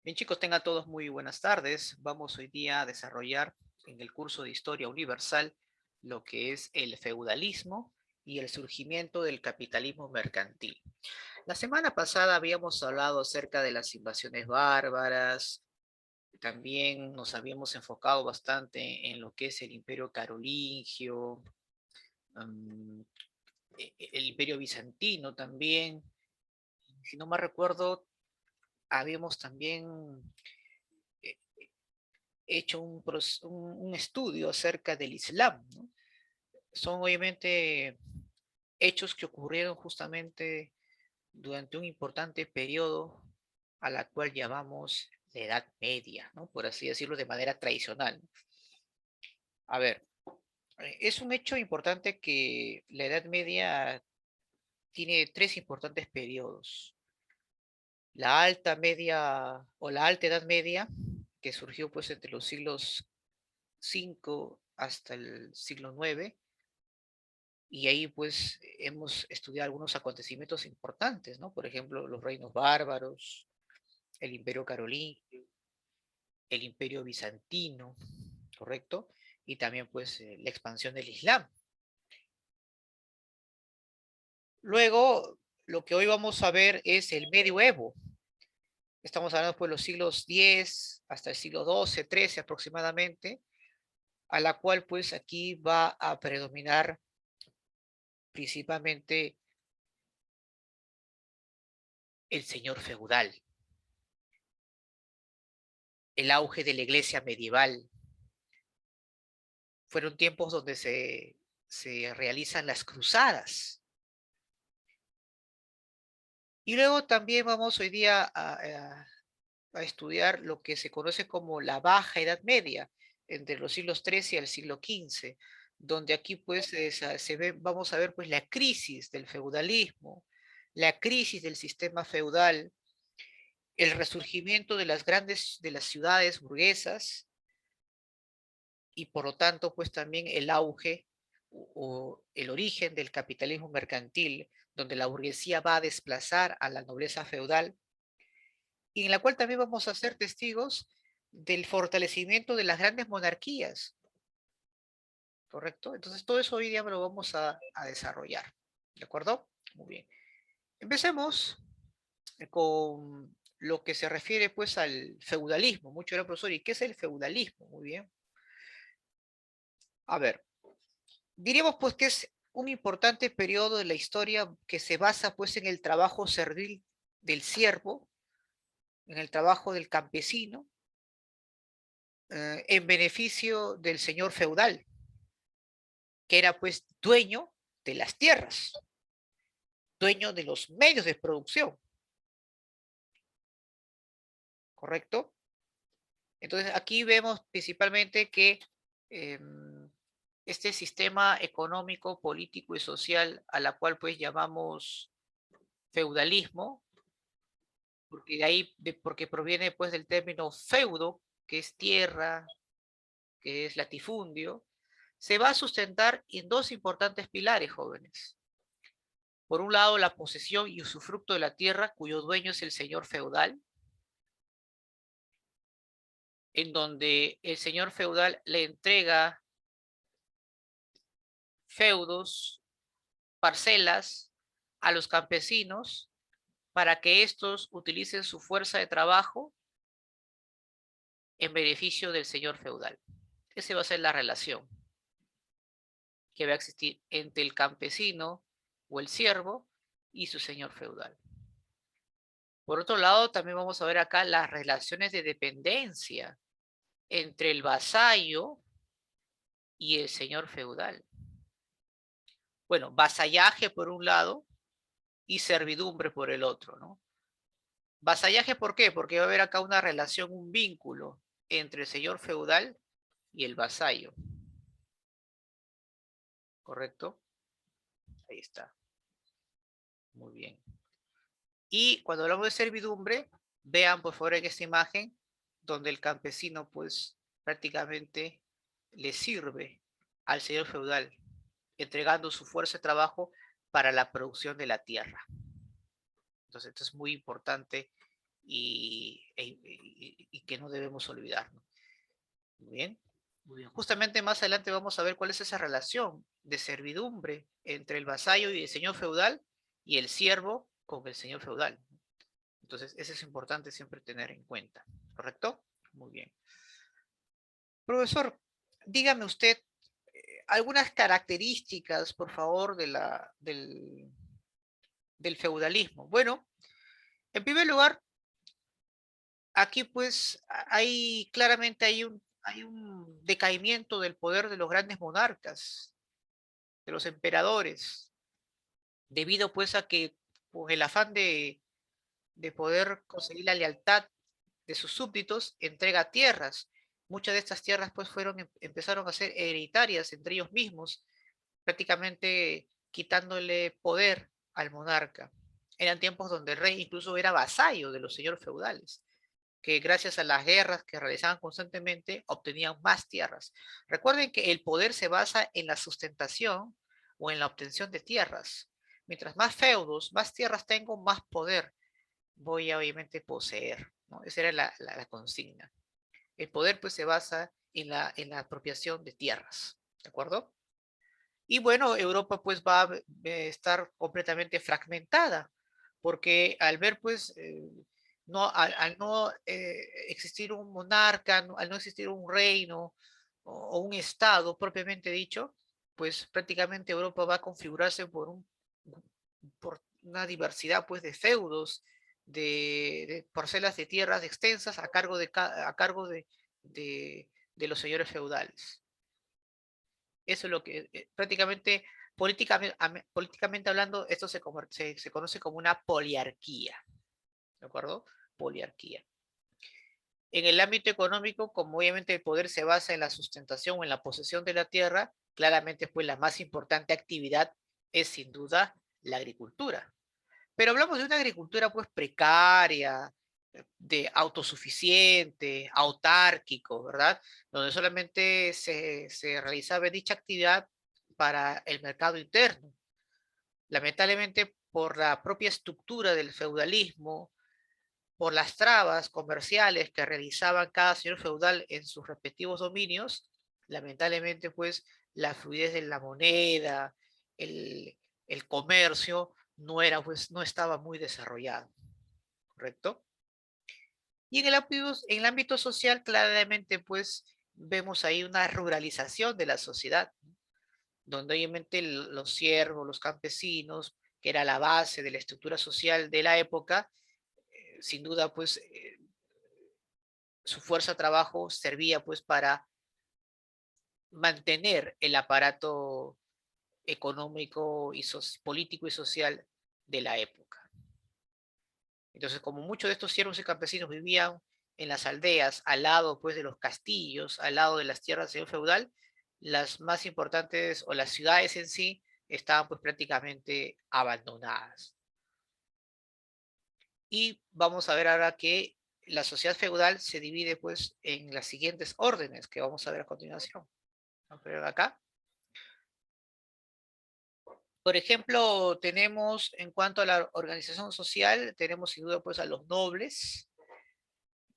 Bien, chicos, tengan todos muy buenas tardes. Vamos hoy día a desarrollar en el curso de Historia Universal lo que es el feudalismo y el surgimiento del capitalismo mercantil. La semana pasada habíamos hablado acerca de las invasiones bárbaras, también nos habíamos enfocado bastante en lo que es el Imperio Carolingio, mm, el Imperio Bizantino también. Si no me recuerdo, habíamos también eh, hecho un estudio acerca del Islam, ¿no? Son obviamente hechos que ocurrieron justamente durante un importante periodo a la cual llamamos la Edad Media, ¿no? Por así decirlo de manera tradicional. A ver, es un hecho importante que la Edad Media tiene tres importantes periodos. La Alta Media o la Alta Edad Media, que surgió pues entre los siglos 5 hasta el siglo 9, y ahí pues hemos estudiado algunos acontecimientos importantes, ¿no? Por ejemplo, los reinos bárbaros, el imperio carolingio, el imperio bizantino, ¿correcto? Y también pues la expansión del Islam. Luego, lo que hoy vamos a ver es el medioevo. Estamos hablando pues los siglos 10 hasta el siglo 12, 13 aproximadamente, a la cual pues aquí va a predominar principalmente el señor feudal, el auge de la iglesia medieval. Fueron tiempos donde se realizan las cruzadas. Y luego también vamos hoy día a estudiar lo que se conoce como la Baja Edad Media, entre los siglos XIII y el siglo XV, donde aquí pues vamos a ver pues la crisis del feudalismo, la crisis del sistema feudal, el resurgimiento de de las ciudades burguesas y por lo tanto, pues también el auge o el origen del capitalismo mercantil, donde la burguesía va a desplazar a la nobleza feudal, y en la cual también vamos a ser testigos del fortalecimiento de las grandes monarquías, ¿correcto? Entonces, todo eso hoy día lo vamos a desarrollar, ¿de acuerdo? Muy bien. Empecemos con lo que se refiere pues al feudalismo. Mucho era profesor, ¿y qué es el feudalismo? Muy bien. A ver, diríamos pues que es un importante periodo de la historia que se basa pues en el trabajo servil del siervo, en el trabajo del campesino, en beneficio del señor feudal, que era pues dueño de las tierras, dueño de los medios de producción, ¿correcto? Entonces aquí vemos principalmente que este sistema económico, político y social a la cual pues llamamos feudalismo, porque de ahí, porque proviene pues del término feudo, que es tierra, que es latifundio, se va a sustentar en dos importantes pilares, jóvenes. Por un lado, la posesión y usufructo de la tierra, cuyo dueño es el señor feudal, en donde el señor feudal le entrega feudos, parcelas a los campesinos para que estos utilicen su fuerza de trabajo en beneficio del señor feudal. Esa va a ser la relación que va a existir entre el campesino o el siervo y su señor feudal. Por otro lado, también vamos a ver acá las relaciones de dependencia entre el vasallo y el señor feudal. Bueno, vasallaje por un lado y servidumbre por el otro, ¿no? Vasallaje, ¿por qué? Porque va a haber acá una relación, un vínculo entre el señor feudal y el vasallo, ¿correcto? Ahí está, muy bien. Y cuando hablamos de servidumbre, vean por favor en esta imagen donde el campesino pues prácticamente le sirve al señor feudal, entregando su fuerza de trabajo para la producción de la tierra. Entonces esto es muy importante y que no debemos olvidar, ¿no? Muy bien, muy bien. Justamente más adelante vamos a ver cuál es esa relación de servidumbre entre el vasallo y el señor feudal y el siervo con el señor feudal. Entonces, eso es importante siempre tener en cuenta, ¿correcto? Muy bien. Profesor, dígame usted algunas características, por favor, del feudalismo. Bueno, en primer lugar, aquí pues claramente hay un decaimiento del poder de los grandes monarcas, de los emperadores, debido pues a que por el afán de poder conseguir la lealtad de sus súbditos, entrega tierras. Muchas de estas tierras pues empezaron a ser hereditarias entre ellos mismos, prácticamente quitándole poder al monarca. Eran tiempos donde el rey incluso era vasallo de los señores feudales, que gracias a las guerras que realizaban constantemente obtenían más tierras. Recuerden que el poder se basa en la sustentación o en la obtención de tierras. Mientras más feudos, más tierras tengo, más poder voy a obviamente poseer, ¿no? Esa era la consigna. El poder pues se basa en la apropiación de tierras, ¿de acuerdo? Y bueno, Europa pues va a estar completamente fragmentada, porque al ver pues, al no existir un monarca, al no existir un reino o un estado propiamente dicho, pues prácticamente Europa va a configurarse por una diversidad pues de feudos, de parcelas de tierras extensas a cargo de los señores feudales. Eso es lo que prácticamente políticamente hablando, esto se conoce como una poliarquía, ¿de acuerdo? Poliarquía. En el ámbito económico, como obviamente el poder se basa en la sustentación o en la posesión de la tierra, claramente pues la más importante actividad es sin duda la agricultura. Pero hablamos de una agricultura pues precaria, de autosuficiente, autárquico, ¿verdad? Donde solamente se realizaba dicha actividad para el mercado interno. Lamentablemente, por la propia estructura del feudalismo, por las trabas comerciales que realizaban cada señor feudal en sus respectivos dominios, lamentablemente, pues, la fluidez de la moneda, el, el comercio, no estaba muy desarrollado, ¿correcto? Y en el ámbito social, claramente, pues, vemos ahí una ruralización de la sociedad, donde obviamente los siervos, los campesinos, que era la base de la estructura social de la época, sin duda, pues, su fuerza de trabajo servía, pues, para mantener el aparato económico y político y social de la época. Entonces, como muchos de estos siervos y campesinos vivían en las aldeas, al lado pues de los castillos, al lado de las tierras del señor feudal, las más importantes o las ciudades en sí estaban pues prácticamente abandonadas. Y vamos a ver ahora que la sociedad feudal se divide pues en las siguientes órdenes que vamos a ver a continuación. Vamos a ver acá. Por ejemplo, tenemos en cuanto a la organización social, tenemos sin duda pues a los nobles,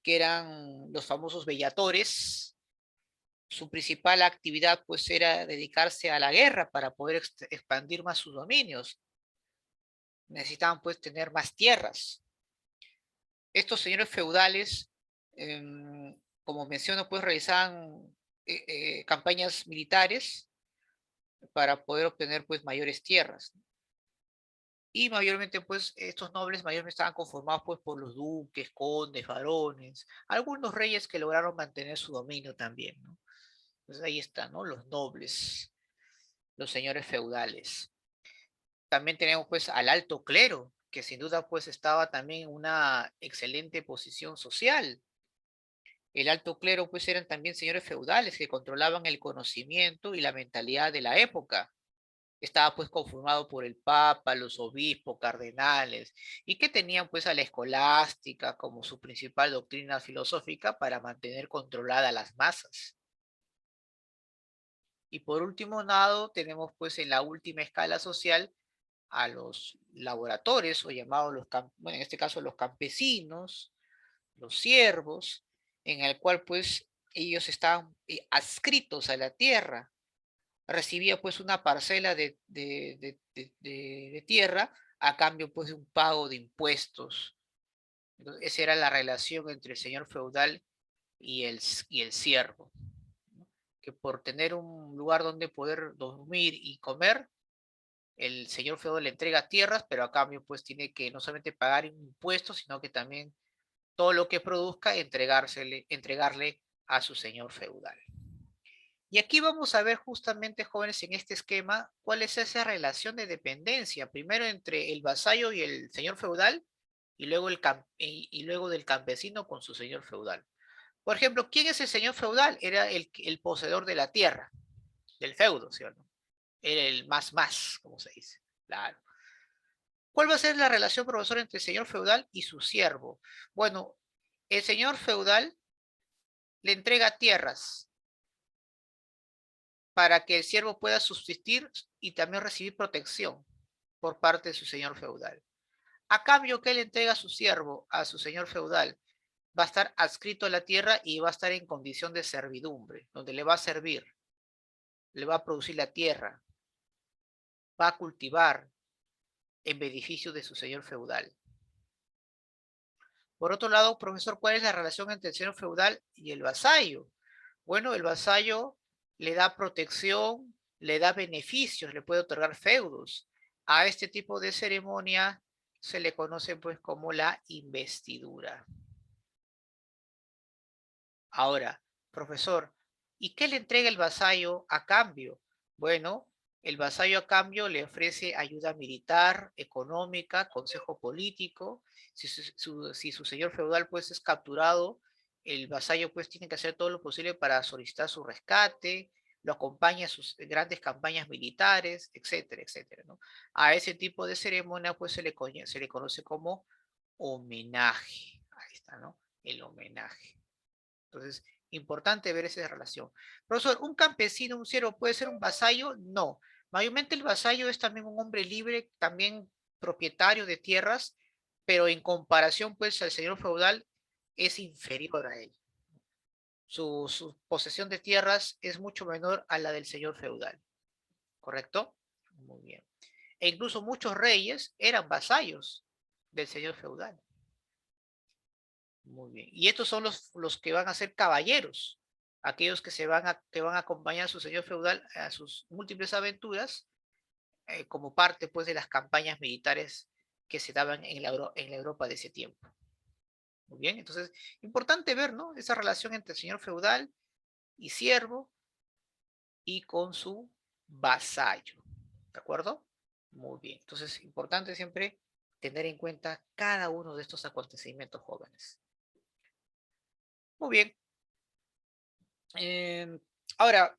que eran los famosos bellatores. Su principal actividad pues era dedicarse a la guerra para poder expandir más sus dominios. Necesitaban pues tener más tierras. Estos señores feudales, como menciono, pues realizaban campañas militares para poder obtener pues mayores tierras. Y mayormente, pues, estos nobles mayormente estaban conformados, pues, por los duques, condes, varones, algunos reyes que lograron mantener su dominio también, ¿no? Entonces ahí están, ¿no? Los nobles, los señores feudales. También tenemos, pues, al alto clero, que sin duda, pues, estaba también en una excelente posición social. El alto clero, pues, eran también señores feudales que controlaban el conocimiento y la mentalidad de la época. Estaba pues conformado por el Papa, los obispos, cardenales, y que tenían pues a la escolástica como su principal doctrina filosófica para mantener controlada a las masas. Y por último nado, tenemos pues en la última escala social a los laboradores o llamados bueno, en este caso los campesinos, los siervos, en el cual pues ellos estaban adscritos a la tierra, recibía pues una parcela de tierra a cambio pues de un pago de impuestos. Entonces, esa era la relación entre el señor feudal y el siervo, ¿no? Que por tener un lugar donde poder dormir y comer, el señor feudal le entrega tierras, pero a cambio pues tiene que no solamente pagar impuestos, sino que también todo lo que produzca entregarle a su señor feudal. Y aquí vamos a ver justamente, jóvenes, en este esquema, cuál es esa relación de dependencia, primero entre el vasallo y el señor feudal, y luego, y luego del campesino con su señor feudal. Por ejemplo, ¿quién es el señor feudal? Era el poseedor de la tierra, del feudo, ¿sí o no? Era el más, como se dice. Claro. ¿Cuál va a ser la relación, profesor, entre el señor feudal y su siervo? Bueno, el señor feudal le entrega tierras para que el siervo pueda subsistir y también recibir protección por parte de su señor feudal. A cambio que él entrega a su siervo, a su señor feudal, va a estar adscrito a la tierra y va a estar en condición de servidumbre, donde le va a servir, le va a producir la tierra, va a cultivar en beneficio de su señor feudal. Por otro lado, profesor, ¿cuál es la relación entre el señor feudal y el vasallo? Bueno, el vasallo le da protección, le da beneficios, le puede otorgar feudos. A este tipo de ceremonia se le conoce pues como la investidura. Ahora, profesor, ¿y qué le entrega el vasallo a cambio? Bueno, el vasallo a cambio le ofrece ayuda militar, económica, consejo político. Si su señor feudal pues es capturado, el vasallo pues tiene que hacer todo lo posible para solicitar su rescate, lo acompaña a sus grandes campañas militares, etcétera, etcétera, ¿no? A ese tipo de ceremonia pues se le conoce como homenaje. Ahí está, ¿no? El homenaje. Entonces, importante ver esa relación. Profesor, ¿un campesino, un siervo puede ser un vasallo? No. Mayormente el vasallo es también un hombre libre, también propietario de tierras, pero en comparación pues al señor feudal es inferior a él. Su posesión de tierras es mucho menor a la del señor feudal, ¿correcto? Muy bien. E incluso muchos reyes eran vasallos del señor feudal. Muy bien. Y estos son los que van a ser caballeros, aquellos que van a acompañar a su señor feudal a sus múltiples aventuras, como parte pues de las campañas militares que se daban en la Europa de ese tiempo. Muy bien, entonces, importante ver, ¿no? Esa relación entre el señor feudal y siervo y con su vasallo. ¿De acuerdo? Muy bien. Entonces, importante siempre tener en cuenta cada uno de estos acontecimientos jóvenes. Muy bien. Eh, ahora,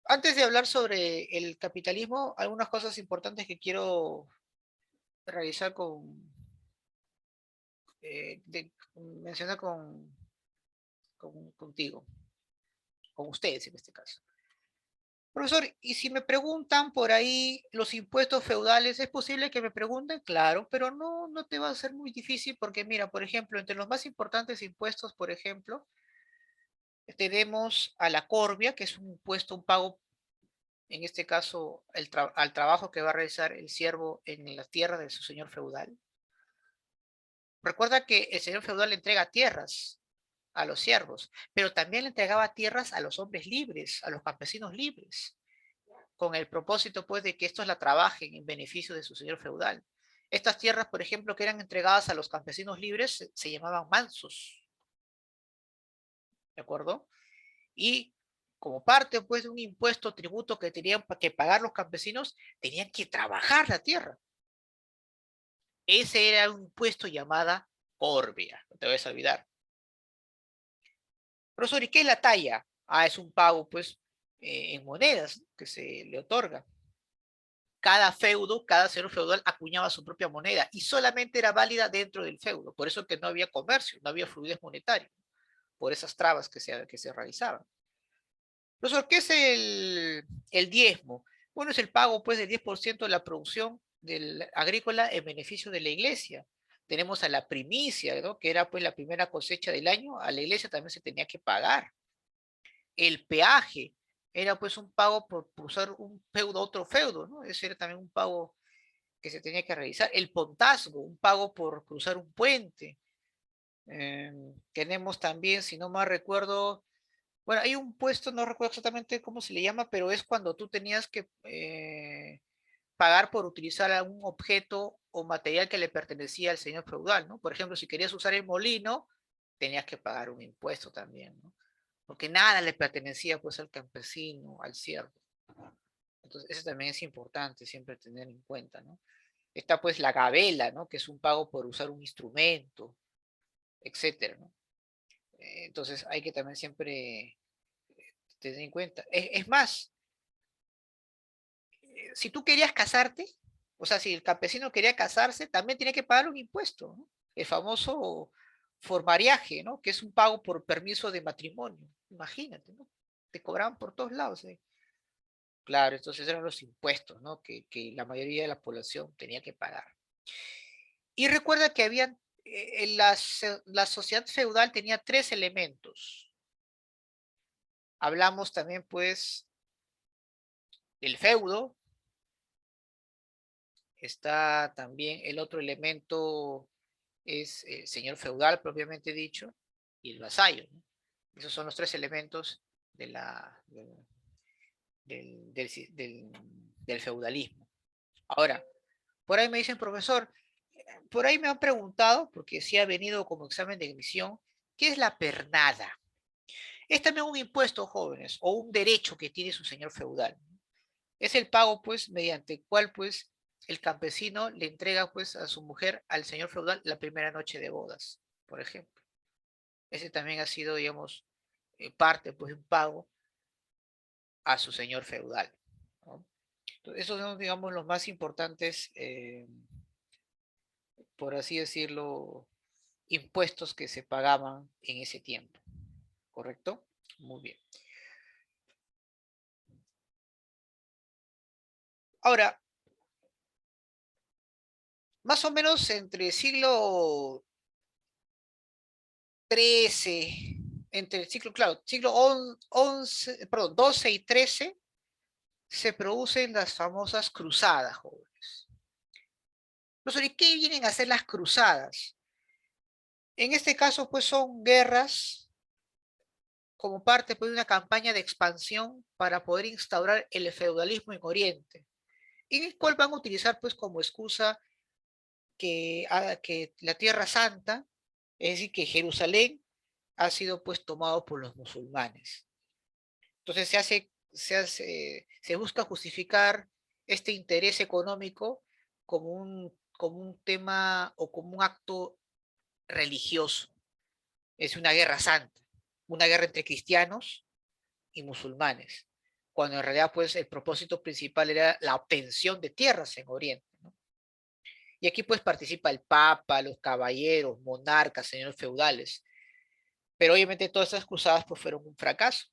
antes de hablar sobre el capitalismo, algunas cosas importantes que quiero realizar mencionar contigo, con ustedes en este caso. Profesor, y si me preguntan por ahí los impuestos feudales, ¿es posible que me pregunten? Claro, pero no te va a ser muy difícil porque mira, por ejemplo, entre los más importantes impuestos, por ejemplo, tenemos a la corvia, que es un impuesto, un pago en este caso, al trabajo que va a realizar el siervo en la tierra de su señor feudal. Recuerda que el señor feudal le entrega tierras a los siervos, pero también le entregaba tierras a los hombres libres, a los campesinos libres, con el propósito pues de que estos la trabajen en beneficio de su señor feudal. Estas tierras, por ejemplo, que eran entregadas a los campesinos libres, se llamaban mansos, ¿de acuerdo? Y como parte pues de un impuesto, tributo que tenían que pagar los campesinos, tenían que trabajar la tierra. Ese era un impuesto llamada corvia, no te vas a olvidar. Profesor, ¿y qué es la talla? Ah, es un pago pues en monedas que se le otorga. Cada feudo, cada señor feudal acuñaba su propia moneda y solamente era válida dentro del feudo. Por eso que no había comercio, no había fluidez monetaria, por esas trabas que se realizaban. Profesor, ¿qué es el diezmo? Bueno, es el pago pues del 10% de la producción agrícola en beneficio de la iglesia. tenemos a la primicia, ¿no? Que era pues la primera cosecha del año, a la iglesia también se tenía que pagar. El peaje era pues un pago por usar un feudo a otro feudo, ¿no? Ese era también un pago que se tenía que realizar. El pontazgo, un pago por cruzar un puente. Tenemos también, si no mal recuerdo, bueno, hay un puesto, no recuerdo exactamente cómo se le llama, pero es cuando tú tenías que pagar por utilizar algún objeto o material que le pertenecía al señor feudal, ¿no? Por ejemplo, si querías usar el molino, tenías que pagar un impuesto también, ¿no? Porque nada le pertenecía pues al campesino, al siervo. Entonces, eso también es importante siempre tener en cuenta, ¿no? Está pues la gabela, ¿no? Que es un pago por usar un instrumento, etcétera, ¿no? Entonces, hay que también siempre tener en cuenta. Es más, si tú querías casarte, o sea, si el campesino quería casarse, también tenía que pagar un impuesto, ¿no? El famoso formariaje, ¿no? Que es un pago por permiso de matrimonio. Imagínate, ¿no? Te cobraban por todos lados, ¿eh? Claro, entonces eran los impuestos, ¿no? Que la mayoría de la población tenía que pagar. Y recuerda que habían, la sociedad feudal tenía tres elementos. Hablamos también, pues, del feudo. Está también el otro elemento es el señor feudal propiamente dicho y el vasallo, ¿no? Esos son los tres elementos de la, del feudalismo. Ahora, por ahí me dicen, profesor, por ahí me han preguntado, porque sí ha venido como examen de admisión, ¿qué es la pernada? Es también un impuesto, jóvenes, o un derecho que tiene su señor feudal. Es el pago, pues, mediante el cual, pues, el campesino le entrega, pues, a su mujer, al señor feudal, la primera noche de bodas, por ejemplo. Ese también ha sido, digamos, parte, pues, de un pago a su señor feudal, ¿no? Entonces, esos son, digamos, los más importantes, por así decirlo, impuestos que se pagaban en ese tiempo, ¿correcto? Muy bien. Ahora, más o menos entre el siglo XIII, entre el siglo, claro, siglo perdón, XII y XIII, se producen las famosas cruzadas, jóvenes. No sé, ¿qué vienen a hacer las cruzadas? En este caso, pues son guerras como parte pues, de una campaña de expansión para poder instaurar el feudalismo en Oriente, en el cual van a utilizar pues como excusa que la Tierra Santa, es decir, que Jerusalén ha sido pues tomado por los musulmanes. Entonces se busca justificar este interés económico como un tema o como un acto religioso. Es una guerra santa, una guerra entre cristianos y musulmanes, cuando en realidad pues el propósito principal era la obtención de tierras en Oriente, ¿no? Y aquí pues participa el Papa, los caballeros, monarcas, señores feudales, pero obviamente todas esas cruzadas pues fueron un fracaso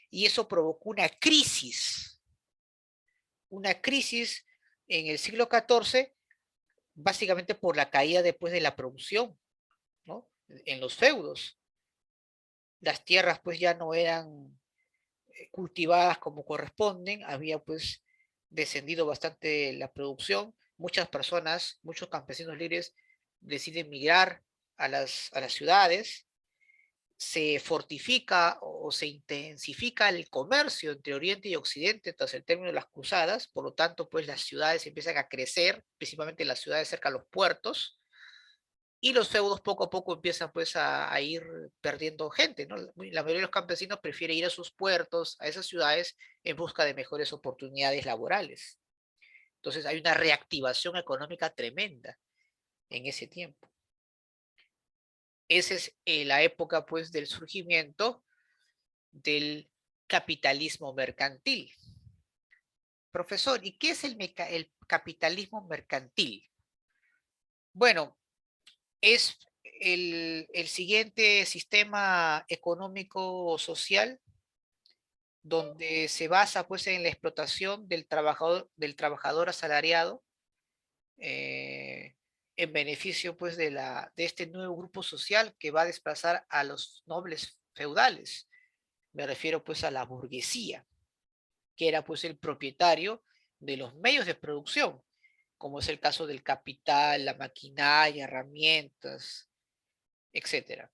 y eso provocó una crisis en el siglo XIV, básicamente por la caída después de la producción, ¿no? En los feudos. Las tierras pues ya no eran cultivadas como corresponden, había pues descendido bastante la producción, muchas personas, muchos campesinos libres deciden migrar a las ciudades, se fortifica o se intensifica el comercio entre Oriente y Occidente tras el término de las cruzadas, por lo tanto, pues las ciudades empiezan a crecer, principalmente las ciudades cerca a los puertos, y los feudos poco a poco empiezan pues a ir perdiendo gente, ¿no? La mayoría de los campesinos prefiere ir a sus puertos, a esas ciudades, en busca de mejores oportunidades laborales. Entonces hay una reactivación económica tremenda en ese tiempo. Esa es la época pues del surgimiento del capitalismo mercantil. Profesor, ¿y qué es el capitalismo mercantil? Bueno, es el siguiente sistema económico social donde se basa pues en la explotación del trabajador asalariado, eh, en beneficio pues de este nuevo grupo social que va a desplazar a los nobles feudales. Me refiero pues a la burguesía, que era pues el propietario de los medios de producción, como es el caso del capital, la maquinaria, herramientas, etcétera.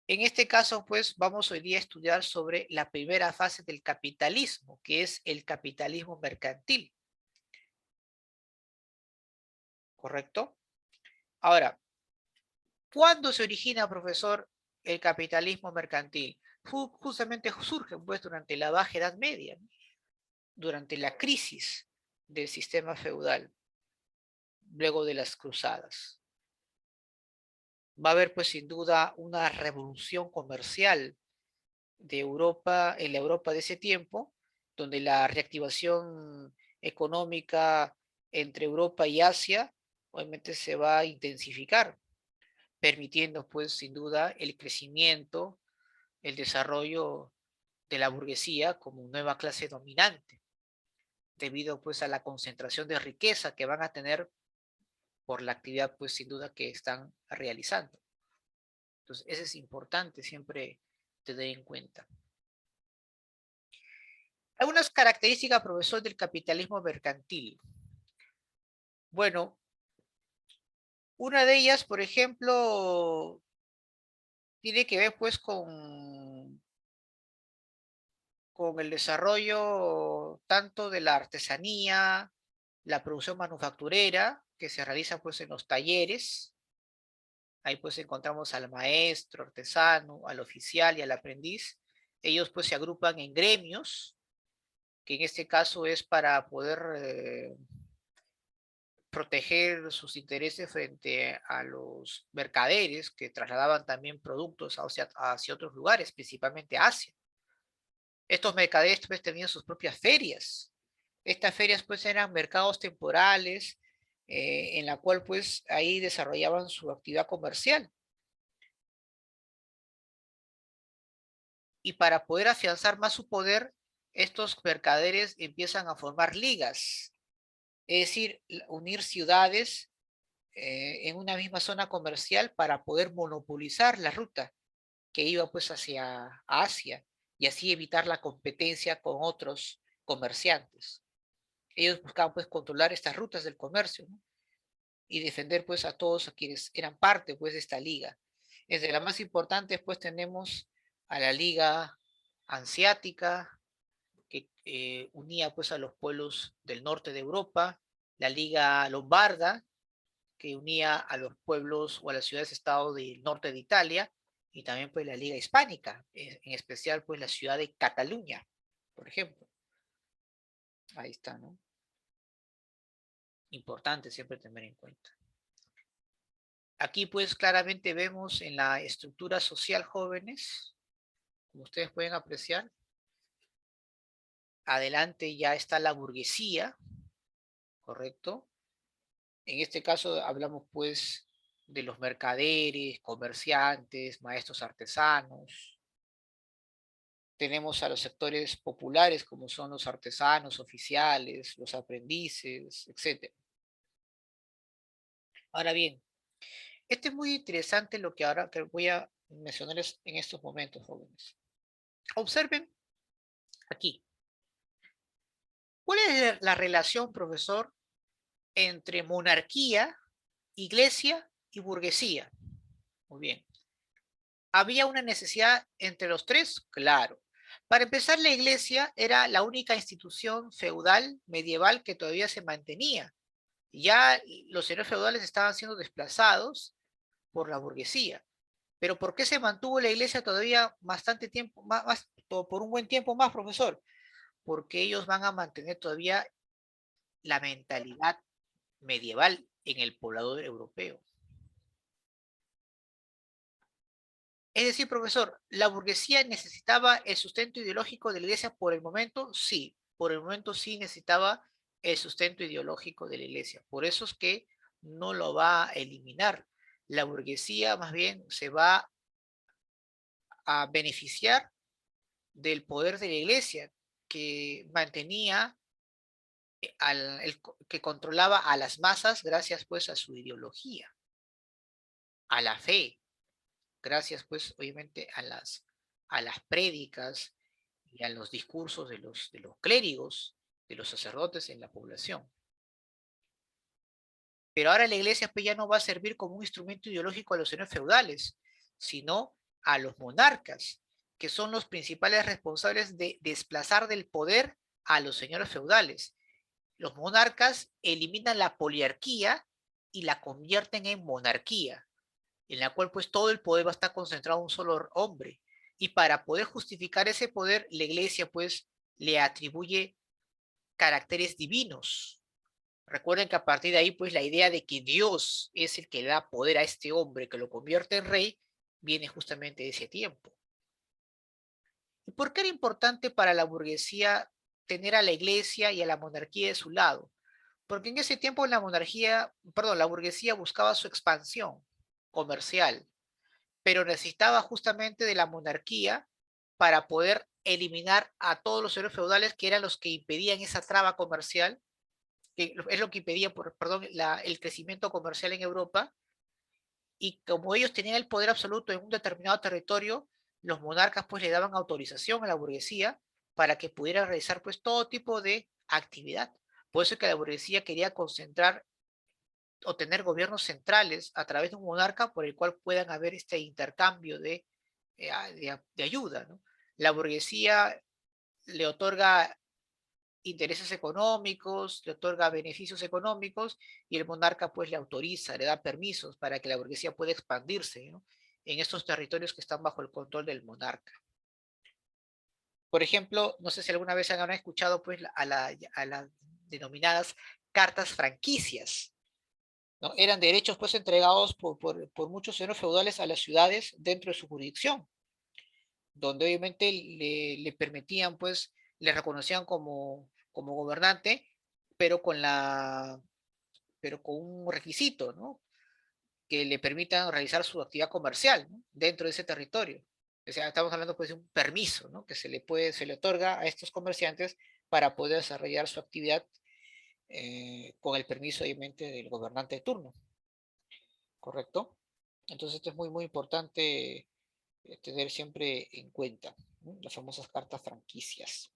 En este caso, pues vamos hoy día a estudiar sobre la primera fase del capitalismo, que es el capitalismo mercantil, ¿correcto? Ahora, ¿cuándo se origina, profesor, el capitalismo mercantil? Justamente surge pues durante la Baja Edad Media, ¿no? Durante la crisis del sistema feudal, luego de las cruzadas. Va a haber pues sin duda una revolución comercial de Europa, en la Europa de ese tiempo, donde la reactivación económica entre Europa y Asia obviamente se va a intensificar, permitiendo pues sin duda el crecimiento, el desarrollo de la burguesía como nueva clase dominante, debido pues a la concentración de riqueza que van a tener por la actividad pues sin duda que están realizando. Entonces, eso es importante siempre tener en cuenta. Algunas características, profesor, del capitalismo mercantil. Bueno, una de ellas, por ejemplo, tiene que ver pues con el desarrollo tanto de la artesanía, la producción manufacturera, que se realiza pues en los talleres. Ahí pues encontramos al maestro, artesano, al oficial y al aprendiz. Ellos pues se agrupan en gremios, que en este caso es para poder proteger sus intereses frente a los mercaderes que trasladaban también productos hacia otros lugares, principalmente Asia. Estos mercaderes pues tenían sus propias ferias. Estas ferias pues eran mercados temporales en la cual pues ahí desarrollaban su actividad comercial. Y para poder afianzar más su poder, estos mercaderes empiezan a formar ligas, es decir, unir ciudades en una misma zona comercial para poder monopolizar la ruta que iba pues hacia Asia y así evitar la competencia con otros comerciantes. Ellos buscaban pues controlar estas rutas del comercio, ¿no? Y defender pues a todos a quienes eran parte pues de esta liga. Entre las más importantes pues tenemos a la Liga Hanseática, que unía pues a los pueblos del norte de Europa, la Liga Lombarda, que unía a los pueblos o a las ciudades-estado del norte de Italia, y también pues la Liga Hispánica, en especial pues la ciudad de Cataluña, por ejemplo. Ahí está, ¿no? Importante siempre tener en cuenta. Aquí pues claramente vemos en la estructura social jóvenes, como ustedes pueden apreciar, adelante ya está la burguesía, ¿correcto? En este caso hablamos pues de los mercaderes, comerciantes, maestros artesanos. Tenemos a los sectores populares como son los artesanos, oficiales, los aprendices, etc. Ahora bien, esto es muy interesante lo que ahora que voy a mencionarles en estos momentos, jóvenes. Observen aquí. ¿Cuál es la relación, profesor, entre monarquía, iglesia y burguesía? Muy bien. ¿Había una necesidad entre los tres? Claro. Para empezar, la iglesia era la única institución feudal medieval que todavía se mantenía. Ya los señores feudales estaban siendo desplazados por la burguesía. Pero ¿por qué se mantuvo la iglesia todavía bastante tiempo, por un buen tiempo más, profesor? Porque ellos van a mantener todavía la mentalidad medieval en el poblador europeo. Es decir, profesor, ¿la burguesía necesitaba el sustento ideológico de la iglesia por el momento? Sí, por el momento sí necesitaba el sustento ideológico de la iglesia. Por eso es que no lo va a eliminar. La burguesía más bien se va a beneficiar del poder de la iglesia, que mantenía que controlaba a las masas gracias pues a su ideología, a la fe, gracias pues obviamente a las prédicas y a los discursos de los clérigos, de los sacerdotes en la población. Pero ahora la iglesia pues ya no va a servir como un instrumento ideológico a los señores feudales, sino a los monarcas, que son los principales responsables de desplazar del poder a los señores feudales. Los monarcas eliminan la poliarquía y la convierten en monarquía, en la cual pues todo el poder va a estar concentrado en un solo hombre. Y para poder justificar ese poder, la iglesia pues le atribuye caracteres divinos. Recuerden que a partir de ahí pues la idea de que Dios es el que da poder a este hombre, que lo convierte en rey, viene justamente de ese tiempo. ¿Y por qué era importante para la burguesía tener a la iglesia y a la monarquía de su lado? Porque en ese tiempo la burguesía buscaba su expansión comercial, pero necesitaba justamente de la monarquía para poder eliminar a todos los señores feudales que eran los que impedían esa traba comercial, que es lo que impedía, perdón, el crecimiento comercial en Europa, y como ellos tenían el poder absoluto en un determinado territorio, los monarcas pues le daban autorización a la burguesía para que pudiera realizar pues todo tipo de actividad. Por eso es que la burguesía quería concentrar o tener gobiernos centrales a través de un monarca por el cual puedan haber este intercambio de ayuda, ¿no? La burguesía le otorga intereses económicos, le otorga beneficios económicos y el monarca pues le autoriza, le da permisos para que la burguesía pueda expandirse, ¿no?, en estos territorios que están bajo el control del monarca. Por ejemplo, no sé si alguna vez han escuchado pues a las denominadas cartas franquicias, ¿no? Eran derechos pues entregados por muchos señores feudales a las ciudades dentro de su jurisdicción, donde obviamente le permitían pues, le reconocían como gobernante, pero pero con un requisito, ¿no? Que le permitan realizar su actividad comercial, ¿no?, dentro de ese territorio. O sea, estamos hablando pues de un permiso, ¿no?, que se le otorga a estos comerciantes para poder desarrollar su actividad con el permiso, obviamente, del gobernante de turno, ¿correcto? Entonces, esto es muy, muy importante tener siempre en cuenta, ¿no?, las famosas cartas franquicias.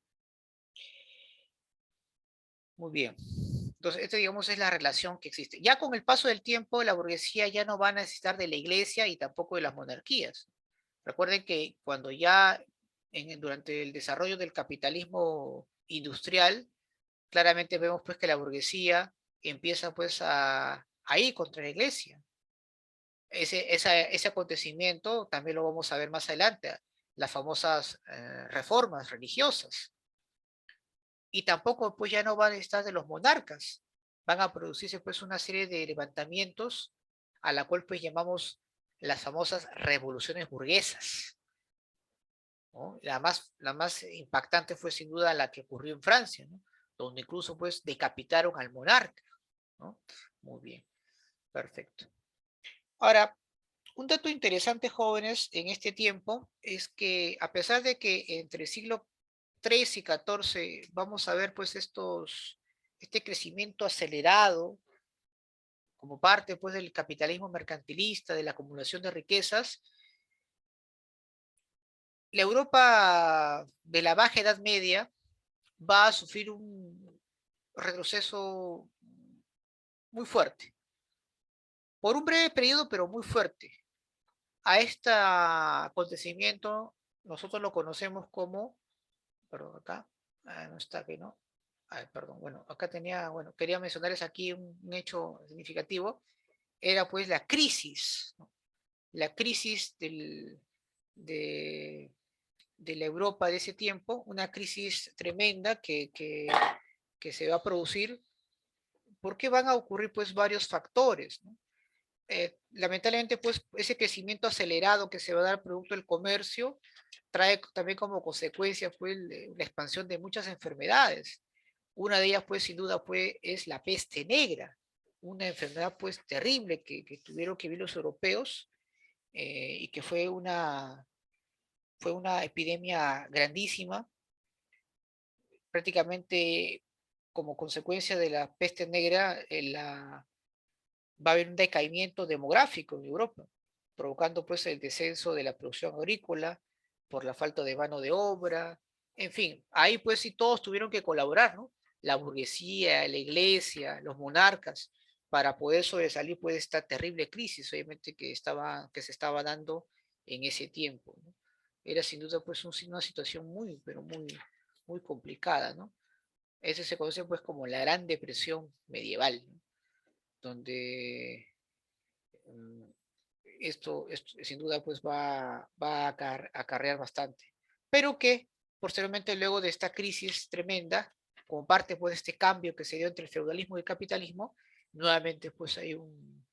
Muy bien. Entonces, esta, digamos, es la relación que existe. Ya con el paso del tiempo, la burguesía ya no va a necesitar de la iglesia y tampoco de las monarquías. Recuerden que cuando ya durante el desarrollo del capitalismo industrial, claramente vemos pues que la burguesía empieza pues a ir contra la iglesia. Ese acontecimiento también lo vamos a ver más adelante, las famosas reformas religiosas. Y tampoco pues ya no van a estar de los monarcas, van a producirse pues una serie de levantamientos a la cual pues llamamos las famosas revoluciones burguesas, ¿no? La más impactante fue sin duda la que ocurrió en Francia, ¿no?, donde incluso pues decapitaron al monarca, ¿no? Muy bien, perfecto. Ahora, un dato interesante, jóvenes, en este tiempo es que a pesar de que entre el siglo XIII y XIV vamos a ver pues este crecimiento acelerado como parte pues del capitalismo mercantilista, de la acumulación de riquezas, la Europa de la Baja Edad Media va a sufrir un retroceso muy fuerte, por un breve periodo, pero muy fuerte. A este acontecimiento nosotros lo conocemos como, perdón, acá, no está aquí, ¿no? Ay, perdón, bueno, acá tenía, bueno, quería mencionarles aquí un hecho significativo, era pues la crisis, ¿no?, la crisis de, de la Europa de ese tiempo, una crisis tremenda que se va a producir, porque van a ocurrir pues varios factores, ¿no? Lamentablemente, pues ese crecimiento acelerado que se va a dar producto del comercio trae también como consecuencia pues la expansión de muchas enfermedades. Una de ellas, pues sin duda, pues, es la peste negra, una enfermedad pues terrible que tuvieron que vivir los europeos, y que fue una epidemia grandísima, prácticamente como consecuencia de la peste negra, va a haber un decaimiento demográfico en Europa, provocando pues el descenso de la producción agrícola por la falta de mano de obra, en fin, ahí pues sí todos tuvieron que colaborar, ¿no? La burguesía, la iglesia, los monarcas, para poder sobresalir pues de esta terrible crisis, obviamente que se estaba dando en ese tiempo, ¿no? Era sin duda pues una situación muy, pero muy complicada, ¿no? Ese se conoce pues como la Gran Depresión medieval, ¿no? Donde mm, esto sin duda pues va a acarrear bastante. Pero que posteriormente luego de esta crisis tremenda, como parte pues de este cambio que se dio entre el feudalismo y el capitalismo, nuevamente pues hay un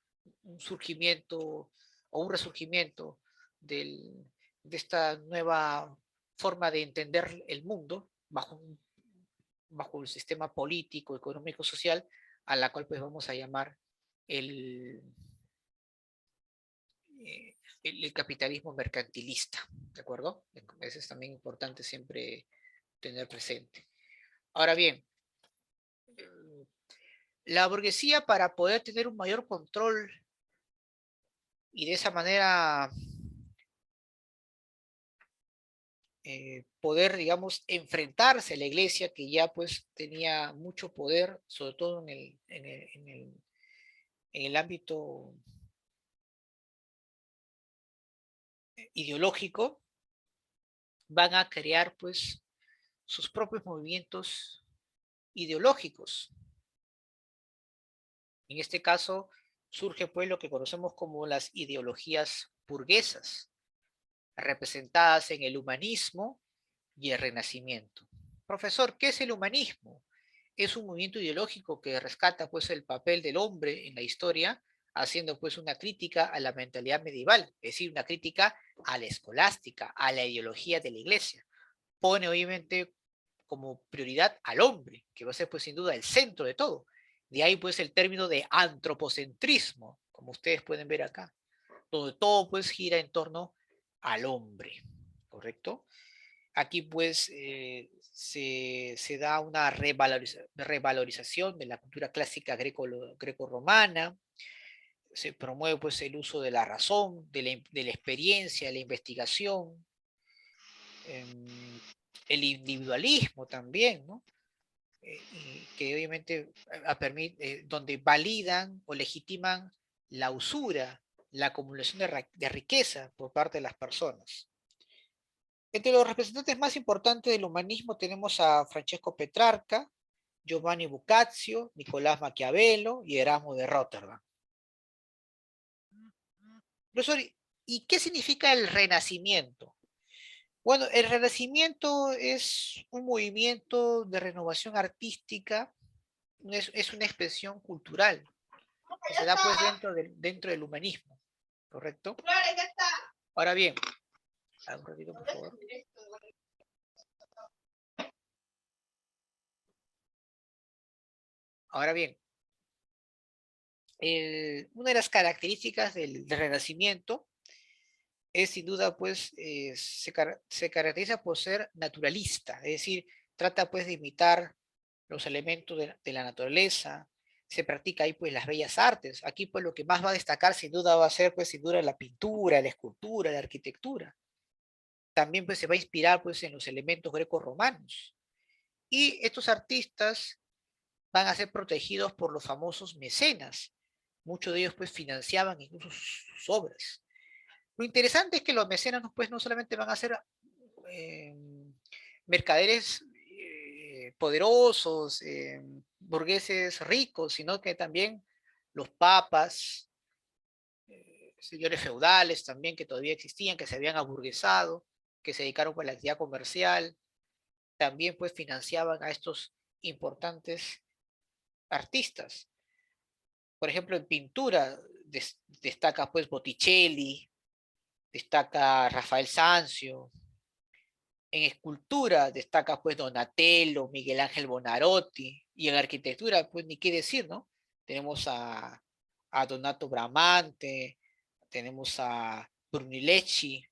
surgimiento o un resurgimiento de esta nueva forma de entender el mundo bajo el sistema político, económico, social, a la cual pues vamos a llamar el, el capitalismo mercantilista, ¿de acuerdo? Eso es también importante siempre tener presente. Ahora bien, la burguesía para poder tener un mayor control y de esa manera poder, digamos, enfrentarse a la iglesia que ya pues tenía mucho poder, sobre todo en el ámbito ideológico, van a crear pues sus propios movimientos ideológicos. En este caso surge pues lo que conocemos como las ideologías burguesas, representadas en el humanismo y el renacimiento. Profesor, ¿qué es el humanismo? Es un movimiento ideológico que rescata pues el papel del hombre en la historia, haciendo pues una crítica a la mentalidad medieval, es decir, una crítica a la escolástica, a la ideología de la iglesia. Pone obviamente como prioridad al hombre, que va a ser pues sin duda el centro de todo. De ahí pues el término de antropocentrismo, como ustedes pueden ver acá, donde todo pues gira en torno al hombre, ¿correcto? Aquí pues se da una revalorización de la cultura clásica greco-romana, se promueve pues el uso de la razón, de la experiencia, de la investigación, el individualismo también, ¿no? Y que obviamente donde validan o legitiman la usura, la acumulación de riqueza por parte de las personas. Entre los representantes más importantes del humanismo tenemos a Francesco Petrarca, Giovanni Boccaccio, Nicolás Maquiavelo y Erasmo de Rotterdam. Profesor, ¿y qué significa el Renacimiento? Bueno, el Renacimiento es un movimiento de renovación artística, es una expresión cultural que se da pues dentro del humanismo, ¿correcto? Ahora bien, un ratito por favor. Ahora bien, una de las características del Renacimiento es sin duda pues se caracteriza por ser naturalista, es decir, trata pues de imitar los elementos de la naturaleza, se practica ahí pues las bellas artes. Aquí pues lo que más va a destacar sin duda va a ser pues sin duda la pintura, la escultura, la arquitectura. También pues se va a inspirar pues en los elementos greco-romanos. Y estos artistas van a ser protegidos por los famosos mecenas. Muchos de ellos pues financiaban incluso sus obras. Lo interesante es que los mecenas pues no solamente van a ser eh, mercaderes poderosos, burgueses ricos, sino que también los papas, señores feudales también que todavía existían, que se habían aburguesado, que se dedicaron a la actividad comercial, también pues financiaban a estos importantes artistas. Por ejemplo, en pintura destaca pues Botticelli, destaca Rafael Sanzio. En escultura destaca pues Donatello, Miguel Ángel Bonarotti, y en arquitectura pues ni qué decir, ¿no? Tenemos a Donato Bramante, tenemos a Brunelleschi,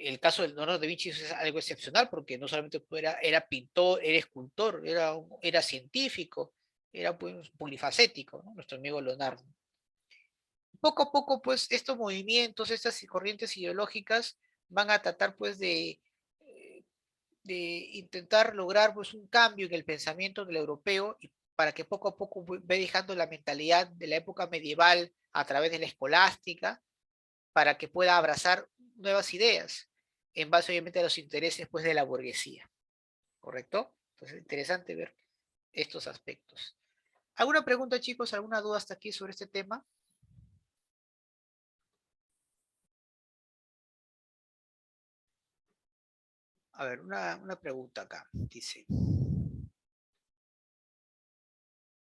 el caso del Leonardo da Vinci es algo excepcional porque no solamente era pintor, era escultor, era científico, era pues, polifacético, ¿no? Nuestro amigo Leonardo. Poco a poco, pues, estos movimientos, estas corrientes ideológicas van a tratar, pues, de intentar lograr, pues, un cambio en el pensamiento del europeo y para que poco a poco vaya dejando la mentalidad de la época medieval a través de la escolástica, para que pueda abrazar nuevas ideas en base, obviamente, a los intereses, pues, de la burguesía. ¿Correcto? Entonces, interesante ver estos aspectos. ¿Alguna pregunta, chicos? ¿Alguna duda hasta aquí sobre este tema? A ver, una pregunta acá. Dice,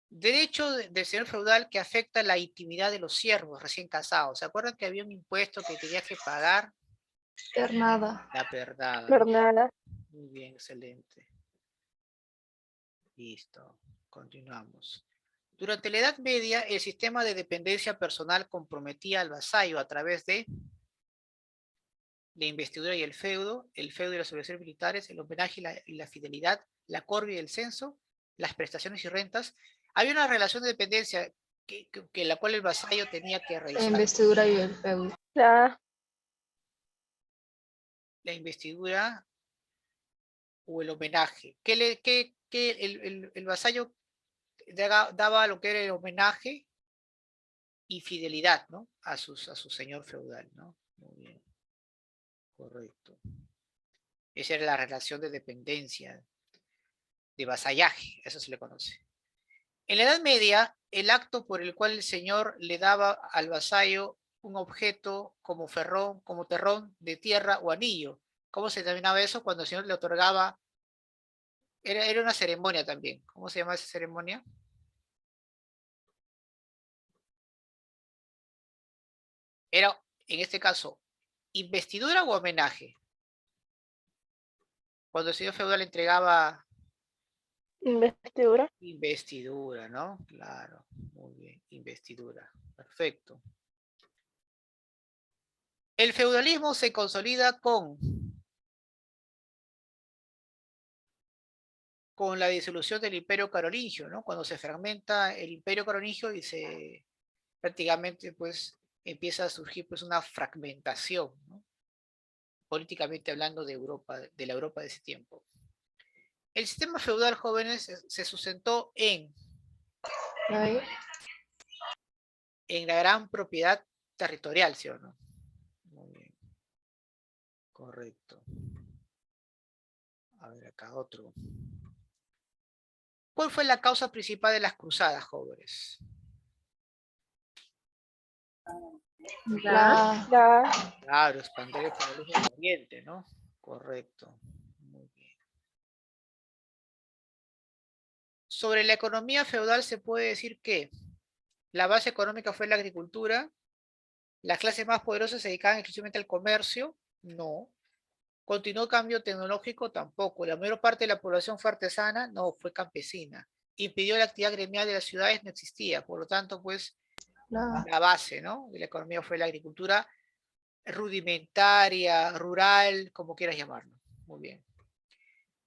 derecho del señor feudal que afecta la intimidad de los siervos recién casados. ¿Se acuerdan que había un impuesto que tenías que pagar? Pernada. La perdada, ¿no? Jornada. Muy bien, excelente. Listo. Continuamos. Durante la Edad Media, el sistema de dependencia personal comprometía al vasallo a través de la investidura y el feudo y las obligaciones militares, el homenaje y la fidelidad, la corvia y el censo, las prestaciones y rentas. Había una relación de dependencia la cual el vasallo tenía que La realizar. investidura y el feudo. La, La investidura o el homenaje. El vasallo daba lo que era el homenaje y fidelidad, ¿no? A su señor feudal, ¿no? Muy bien, correcto. Esa era la relación de dependencia, de vasallaje, eso se le conoce. En la Edad Media, el acto por el cual el señor le daba al vasallo un objeto como ferrón, como terrón de tierra o anillo. ¿Cómo se denominaba eso? Cuando el señor le otorgaba, era una ceremonia también. ¿Cómo se llama esa ceremonia? Era, en este caso, investidura o homenaje. Cuando el señor feudal entregaba investidura. investidura, ¿no? Claro, muy bien, investidura. Perfecto. El feudalismo se consolida con la disolución del Imperio Carolingio, ¿no? Cuando se fragmenta el Imperio Carolingio y se prácticamente pues empieza a surgir pues una fragmentación, ¿no? Políticamente hablando de Europa, de la Europa de ese tiempo. El sistema feudal, jóvenes, se sustentó Ahí. en la gran propiedad territorial, ¿sí o no? Muy bien, correcto. A ver, acá otro. ¿Cuál fue la causa principal de las cruzadas, jóvenes? La, La, Claro, expandir el feudalismo en Oriente, ¿no? Correcto. Muy bien. Sobre la economía feudal se puede decir que la base económica fue la agricultura, las clases más poderosas se dedicaban exclusivamente al comercio, no. Continuó el cambio tecnológico, tampoco. La mayor parte de la población fue artesana, no, fue campesina. Impidió la actividad gremial de las ciudades, no existía. Por lo tanto, pues, la, la base, ¿no? De la economía fue la agricultura rudimentaria, rural, como quieras llamarlo. Muy bien.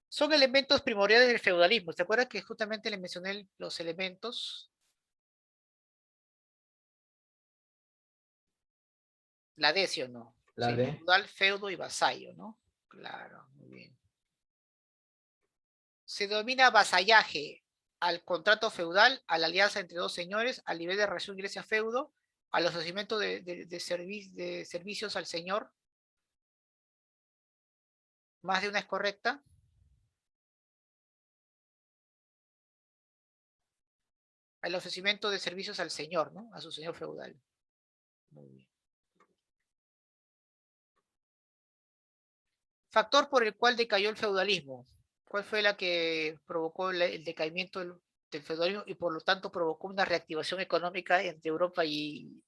Son elementos primordiales del feudalismo. ¿Se acuerdan que justamente le mencioné los elementos? La D, ¿sí o no? La Sí, D. feudal, feudo y vasallo, ¿no? Claro, muy bien. Se denomina vasallaje al contrato feudal, a la alianza entre dos señores, al nivel de relación iglesia-feudo, al ofrecimiento de servicios al señor. ¿Más de una es correcta? Al ofrecimiento de servicios al señor, ¿no? A su señor feudal. Muy bien. Factor por el cual decayó el feudalismo. ¿Cuál fue la que provocó el decaimiento del feudalismo y por lo tanto provocó una reactivación económica entre Europa y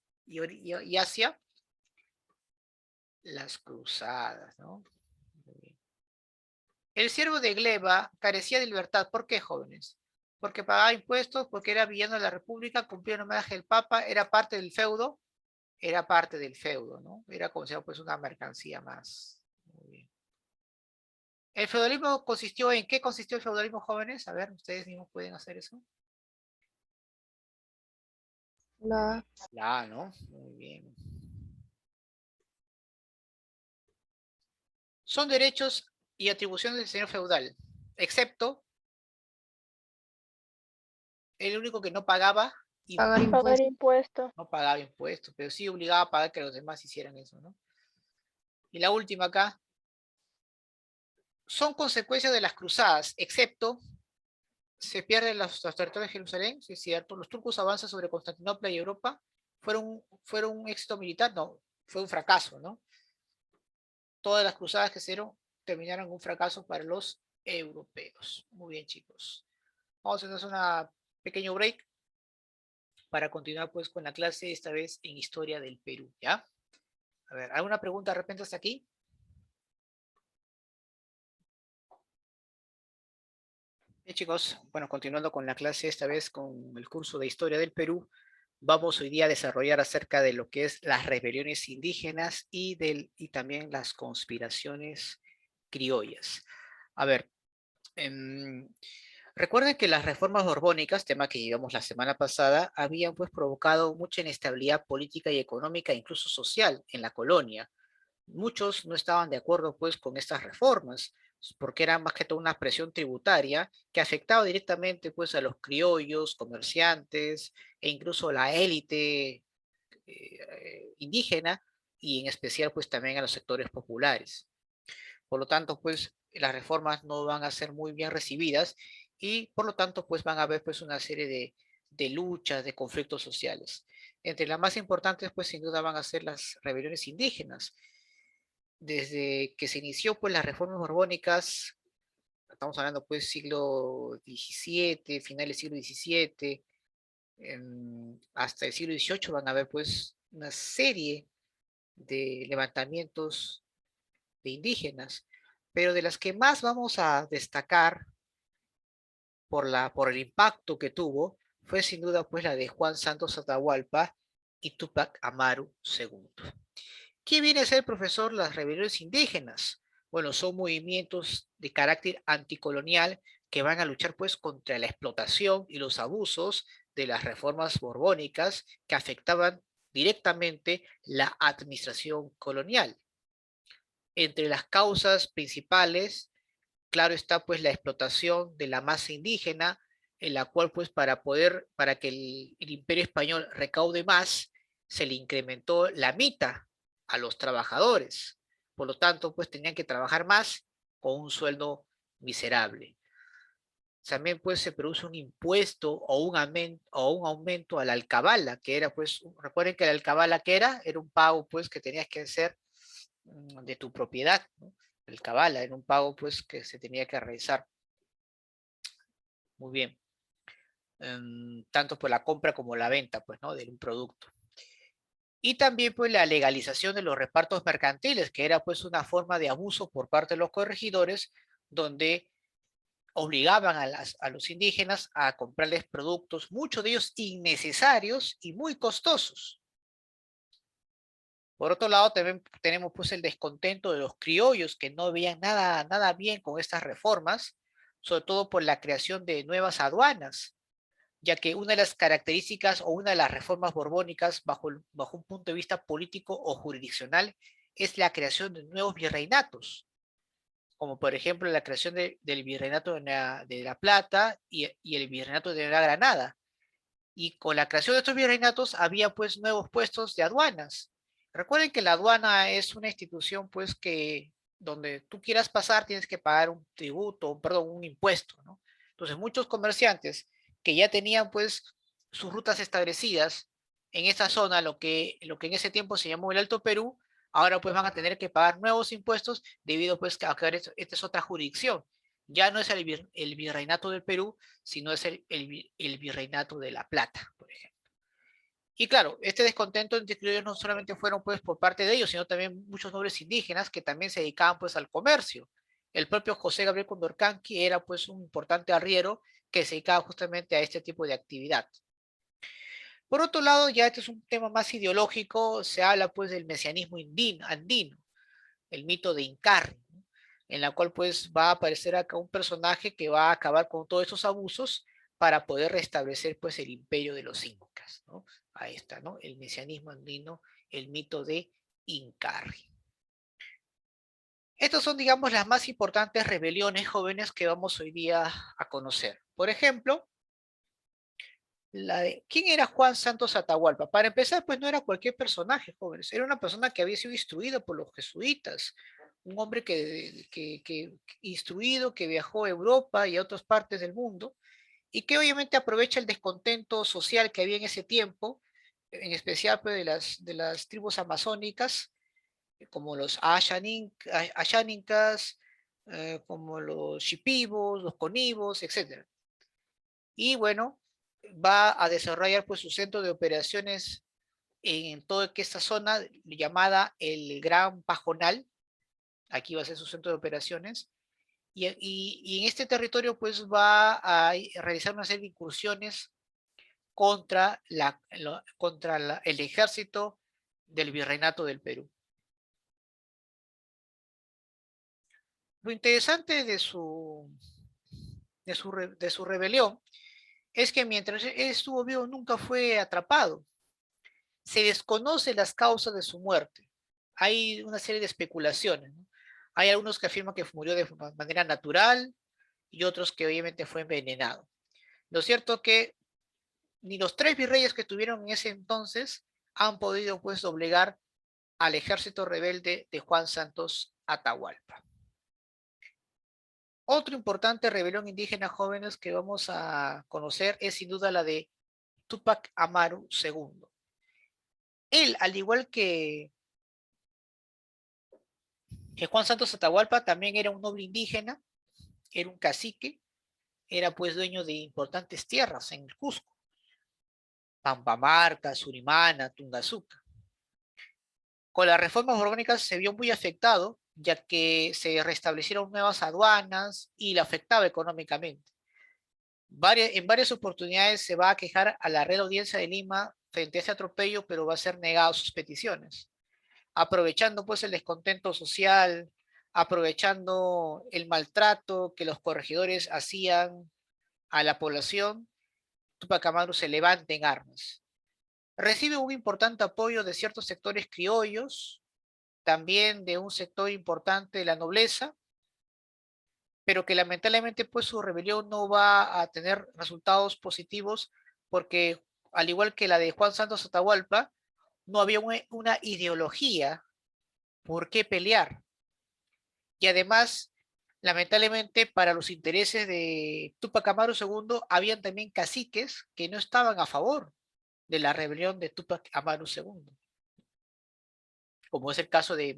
Asia? Las cruzadas, ¿no? Muy bien. El siervo de Gleba carecía de libertad. ¿Por qué, jóvenes? Porque pagaba impuestos, porque era villano de la República, cumplía el homenaje del Papa, era parte del feudo, ¿no? Era como si fuera pues una mercancía más. ¿El feudalismo consistió en qué consistió el feudalismo, jóvenes? A ver, ustedes mismos pueden hacer eso. La, La, ¿no? Muy bien. Son derechos y atribuciones del señor feudal, excepto el único que no pagaba pagar impuestos. Pagar impuestos. impuestos. No pagaba impuestos, pero sí obligaba a pagar que los demás hicieran eso, ¿no? Y la última acá, son consecuencias de las cruzadas, excepto se pierden los territorios de Jerusalén, sí es cierto, los turcos avanzan sobre Constantinopla y Europa, fueron un éxito militar, no, fue un fracaso, ¿no? Todas las cruzadas que se dieron terminaron en un fracaso para los europeos. Muy bien, chicos. Vamos a hacer un pequeño break para continuar pues con la clase, esta vez en Historia del Perú, ¿ya? A ver, ¿alguna pregunta de repente hasta aquí? Bien, chicos, bueno, continuando con la clase, esta vez con el curso de Historia del Perú, vamos hoy día a desarrollar acerca de lo que es las rebeliones indígenas y también las conspiraciones criollas. A ver, em, recuerden que las reformas borbónicas, tema que llevamos la semana pasada, habían pues provocado mucha inestabilidad política y económica, incluso social, en la colonia. Muchos no estaban de acuerdo pues con estas reformas, porque era más que todo una presión tributaria que afectaba directamente pues a los criollos, comerciantes e incluso la élite indígena y en especial pues también a los sectores populares. Por lo tanto, pues las reformas no van a ser muy bien recibidas y por lo tanto, pues van a haber pues una serie de luchas, de conflictos sociales. Entre las más importantes, pues sin duda van a ser las rebeliones indígenas. Desde que se inició pues las reformas borbónicas, estamos hablando pues siglo XVII, finales del siglo XVII, hasta el siglo XVIII van a haber pues una serie de levantamientos de indígenas, pero de las que más vamos a destacar por el impacto que tuvo fue sin duda pues la de Juan Santos Atahualpa y Túpac Amaru II. ¿Qué viene a ser, profesor, las rebeliones indígenas? Bueno, son movimientos de carácter anticolonial que van a luchar pues contra la explotación y los abusos de las reformas borbónicas que afectaban directamente la administración colonial. Entre las causas principales, claro está pues la explotación de la masa indígena, en la cual pues para que el imperio español recaude más, se le incrementó la mitad a los trabajadores. Por lo tanto, pues tenían que trabajar más con un sueldo miserable. También pues se produce un impuesto o un aumento a la alcabala, que era pues, recuerden que la alcabala que era un pago pues que tenías que hacer de tu propiedad, ¿no? El cabala era un pago pues que se tenía que realizar. Muy bien. Tanto por la compra como la venta pues, ¿no? De un producto. Y también pues la legalización de los repartos mercantiles, que era pues una forma de abuso por parte de los corregidores, donde obligaban a los indígenas a comprarles productos, muchos de ellos innecesarios y muy costosos. Por otro lado, también tenemos pues el descontento de los criollos que no veían nada bien con estas reformas, sobre todo por la creación de nuevas aduanas, ya que una de las características o una de las reformas borbónicas bajo un punto de vista político o jurisdiccional es la creación de nuevos virreinatos, como por ejemplo la creación del virreinato de la Plata y el virreinato de la Granada. Y con la creación de estos virreinatos había pues nuevos puestos de aduanas. Recuerden que la aduana es una institución pues que donde tú quieras pasar tienes que pagar un tributo, perdón, un impuesto, ¿no? Entonces muchos comerciantes que ya tenían pues sus rutas establecidas en esa zona, lo que en ese tiempo se llamó el Alto Perú, ahora pues van a tener que pagar nuevos impuestos debido pues a que esta es otra jurisdicción. Ya no es el virreinato del Perú, sino es el virreinato de La Plata, por ejemplo. Y claro, este descontento entre criollos no solamente fueron pues por parte de ellos, sino también muchos nobles indígenas que también se dedicaban pues al comercio. El propio José Gabriel Condorcanqui era pues un importante arriero que se dedicaba justamente a este tipo de actividad. Por otro lado, ya este es un tema más ideológico, se habla pues del mesianismo andino, el mito de Incarri, ¿no? en la cual pues va a aparecer acá un personaje que va a acabar con todos esos abusos para poder restablecer pues el imperio de los incas, ¿no? Ahí está, ¿no? El mesianismo andino, el mito de Incarri. Estas son, digamos, las más importantes rebeliones jóvenes que vamos hoy día a conocer. Por ejemplo, ¿quién era Juan Santos Atahualpa? Para empezar, pues no era cualquier personaje, jóvenes. Era una persona que había sido instruida por los jesuitas. Un hombre que instruido, que viajó a Europa y a otras partes del mundo, y que obviamente aprovecha el descontento social que había en ese tiempo, en especial pues, de las tribus amazónicas, como los Ashaninkas, como los Shipibos, los Conibos, etc. Y bueno, va a desarrollar pues su centro de operaciones en toda esta zona llamada el Gran Pajonal. Aquí va a ser su centro de operaciones. Y en este territorio pues va a realizar una serie de incursiones contra, el ejército del virreinato del Perú. Lo interesante de su rebelión es que mientras él estuvo vivo nunca fue atrapado. Se desconocen las causas de su muerte. Hay una serie de especulaciones, ¿no? Hay algunos que afirman que murió de manera natural y otros que obviamente fue envenenado. Lo cierto es que ni los tres virreyes que tuvieron en ese entonces han podido pues doblegar al ejército rebelde de Juan Santos Atahualpa. Otro importante rebelión indígena jóvenes que vamos a conocer es sin duda la de Túpac Amaru II. Él, al igual que Juan Santos Atahualpa, también era un noble indígena, era un cacique, era pues dueño de importantes tierras en el Cusco, Pampamarca, Surimana, Tungazuca. Con las reformas borbónicas se vio muy afectado, ya que se restablecieron nuevas aduanas y le afectaba económicamente. En varias oportunidades se va a quejar a la Real Audiencia de Lima frente a este atropello, pero va a ser negado sus peticiones. Aprovechando pues el descontento social, aprovechando el maltrato que los corregidores hacían a la población, Túpac Amaru se levanta en armas. Recibe un importante apoyo de ciertos sectores criollos, también de un sector importante de la nobleza, pero que lamentablemente pues su rebelión no va a tener resultados positivos porque al igual que la de Juan Santos Atahualpa, no había una ideología por qué pelear. Y además, lamentablemente para los intereses de Túpac Amaru II, habían también caciques que no estaban a favor de la rebelión de Túpac Amaru II, como es el caso de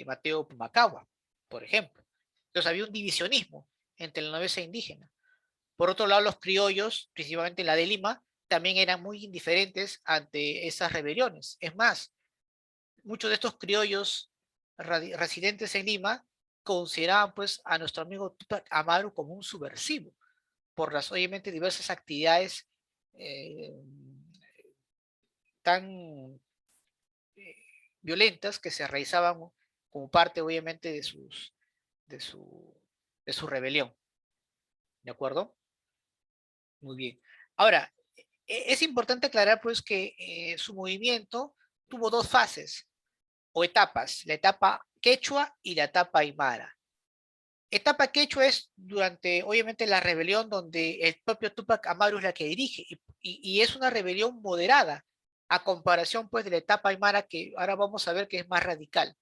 Mateo Pumacahua, por ejemplo. Entonces había un divisionismo entre la nobleza indígena. Por otro lado, los criollos, principalmente la de Lima, también eran muy indiferentes ante esas rebeliones. Es más, muchos de estos criollos residentes en Lima consideraban pues a nuestro amigo Tupac Amaru como un subversivo, por las obviamente diversas actividades eh, tan eh, violentas que se realizaban como parte obviamente de su, de su rebelión. ¿De acuerdo? Muy bien. Ahora, es importante aclarar pues que su movimiento tuvo dos fases o etapas, la etapa quechua y la etapa aymara. Etapa quechua es durante, obviamente, la rebelión donde el propio Túpac Amaru es la que dirige y es una rebelión moderada a comparación pues de la etapa aymara que ahora vamos a ver que es más radical.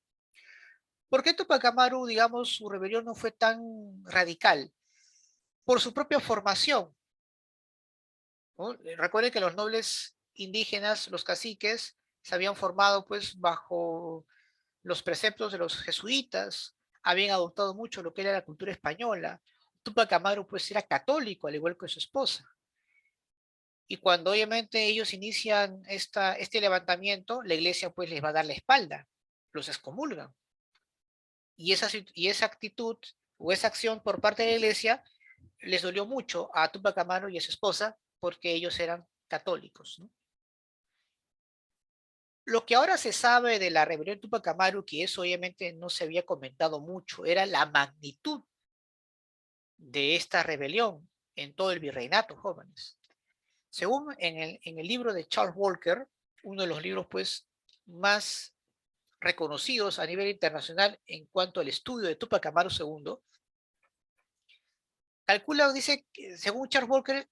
¿Por qué Túpac Amaru, digamos, su rebelión no fue tan radical? Por su propia formación, ¿no? Recuerden que los nobles indígenas, los caciques, se habían formado pues bajo los preceptos de los jesuitas, habían adoptado mucho lo que era la cultura española. Túpac Amaru pues era católico, al igual que su esposa. Y cuando obviamente ellos inician este levantamiento, la iglesia pues les va a dar la espalda, los excomulgan. Y esa actitud o esa acción por parte de la iglesia les dolió mucho a Túpac Amaru y a su esposa porque ellos eran católicos, ¿no? Lo que ahora se sabe de la rebelión de Tupac Amaru, que eso obviamente no se había comentado mucho, era la magnitud de esta rebelión en todo el virreinato, jóvenes. Según en el libro de Charles Walker, uno de los libros pues más reconocidos a nivel internacional en cuanto al estudio de Tupac Amaru II, calcula, dice, que, según Charles Walker,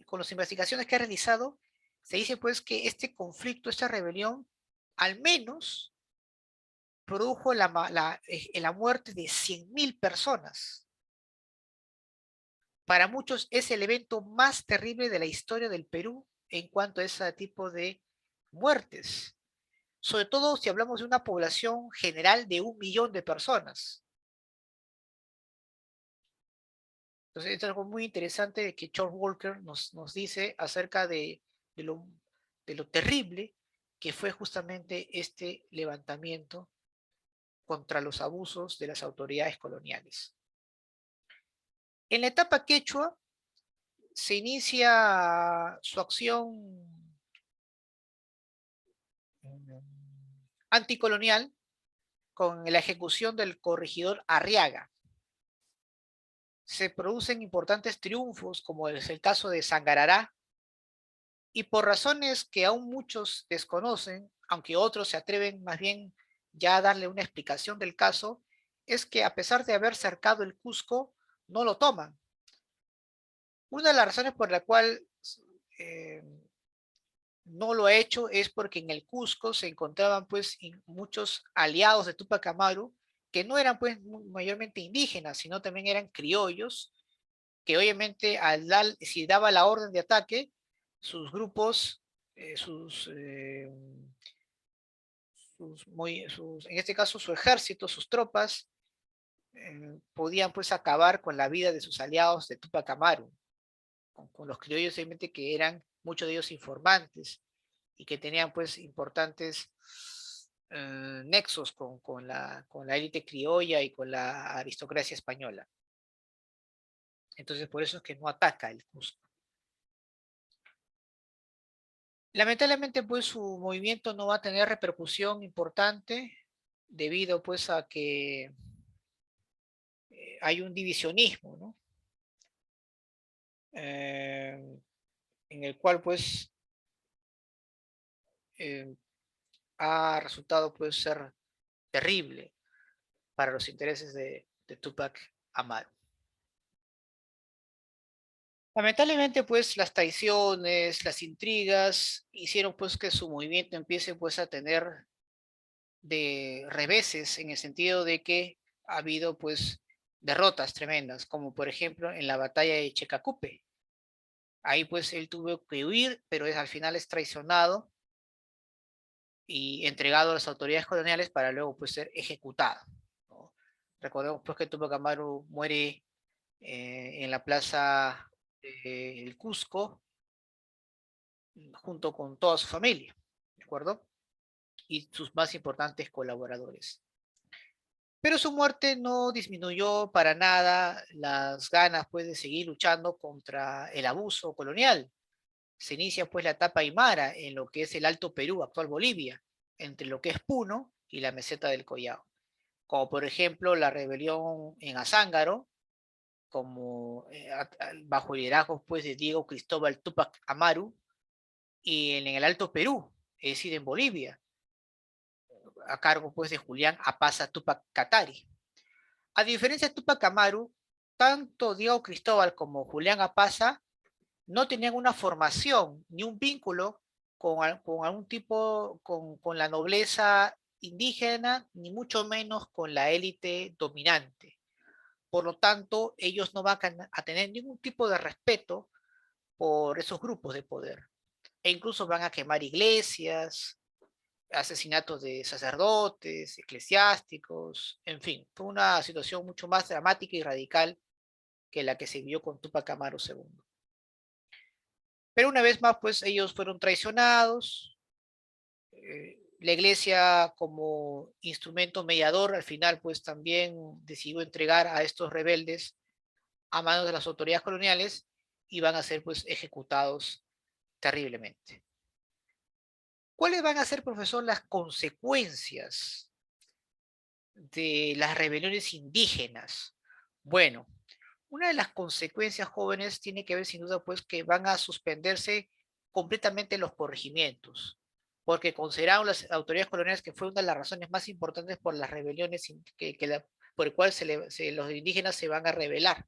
con las investigaciones que ha realizado, se dice pues que este conflicto, esta rebelión, al menos produjo la muerte de 100.000 personas. Para muchos es el evento más terrible de la historia del Perú en cuanto a ese tipo de muertes. Sobre todo si hablamos de una población general de 1 millón de personas. Entonces, es algo muy interesante que George Walker nos dice acerca de, lo, de lo terrible que fue justamente este levantamiento contra los abusos de las autoridades coloniales. En la etapa quechua se inicia su acción anticolonial con la ejecución del corregidor Arriaga. Se producen importantes triunfos, como es el caso de Sangarará, y por razones que aún muchos desconocen, aunque otros se atreven más bien ya a darle una explicación del caso, es que a pesar de haber cercado el Cusco, no lo toman. Una de las razones por la cual eh, no lo ha hecho es porque en el Cusco se encontraban pues muchos aliados de Tupac Amaru que no eran pues mayormente indígenas, sino también eran criollos, que obviamente si daba la orden de ataque, sus grupos, eh, sus, eh, en este caso su ejército, sus tropas, podían pues acabar con la vida de sus aliados de Tupac Amaru, con los criollos obviamente que eran muchos de ellos informantes y que tenían pues importantes nexos con la élite criolla y con la aristocracia española. Entonces por eso es que no ataca el Cusco. Lamentablemente pues su movimiento no va a tener repercusión importante debido pues a que hay un divisionismo, ¿no? En el cual pues eh, ha resultado pues ser terrible para los intereses de Tupac Amaru. Lamentablemente, pues, las traiciones, las intrigas, hicieron pues que su movimiento empiece pues a tener de reveses en el sentido de que ha habido pues derrotas tremendas, como por ejemplo en la batalla de Checacupe. Ahí pues él tuvo que huir, pero al final es traicionado y entregado a las autoridades coloniales para luego pues ser ejecutado, ¿no? Recordemos pues que Tupac Amaru muere en la plaza del Cusco junto con toda su familia, ¿de acuerdo? Y sus más importantes colaboradores. Pero su muerte no disminuyó para nada las ganas pues, de seguir luchando contra el abuso colonial. Se inicia pues la etapa aymara en lo que es el Alto Perú, actual Bolivia, entre lo que es Puno y la meseta del Collao. Como por ejemplo la rebelión en Azángaro, como bajo el liderazgo pues, de Diego Cristóbal Tupac Amaru, y en el Alto Perú, es decir, en Bolivia, a cargo pues de Julián Apaza Tupac Katari. A diferencia de Tupac Amaru, tanto Diego Cristóbal como Julián Apaza no tenían una formación ni un vínculo con algún tipo, con la nobleza indígena, ni mucho menos con la élite dominante. Por lo tanto, ellos no van a tener ningún tipo de respeto por esos grupos de poder. E incluso van a quemar iglesias, asesinatos de sacerdotes, eclesiásticos, en fin, fue una situación mucho más dramática y radical que la que se vio con Tupac Amaru II. Pero una vez más, pues ellos fueron traicionados, la iglesia como instrumento mediador al final pues también decidió entregar a estos rebeldes a manos de las autoridades coloniales y van a ser pues ejecutados terriblemente. ¿Cuáles van a ser, profesor, las consecuencias de las rebeliones indígenas? Bueno, una de las consecuencias, jóvenes, tiene que ver sin duda, pues, que van a suspenderse completamente los corregimientos, porque consideraron las autoridades coloniales que fue una de las razones más importantes por las rebeliones por el cual los indígenas se van a rebelar.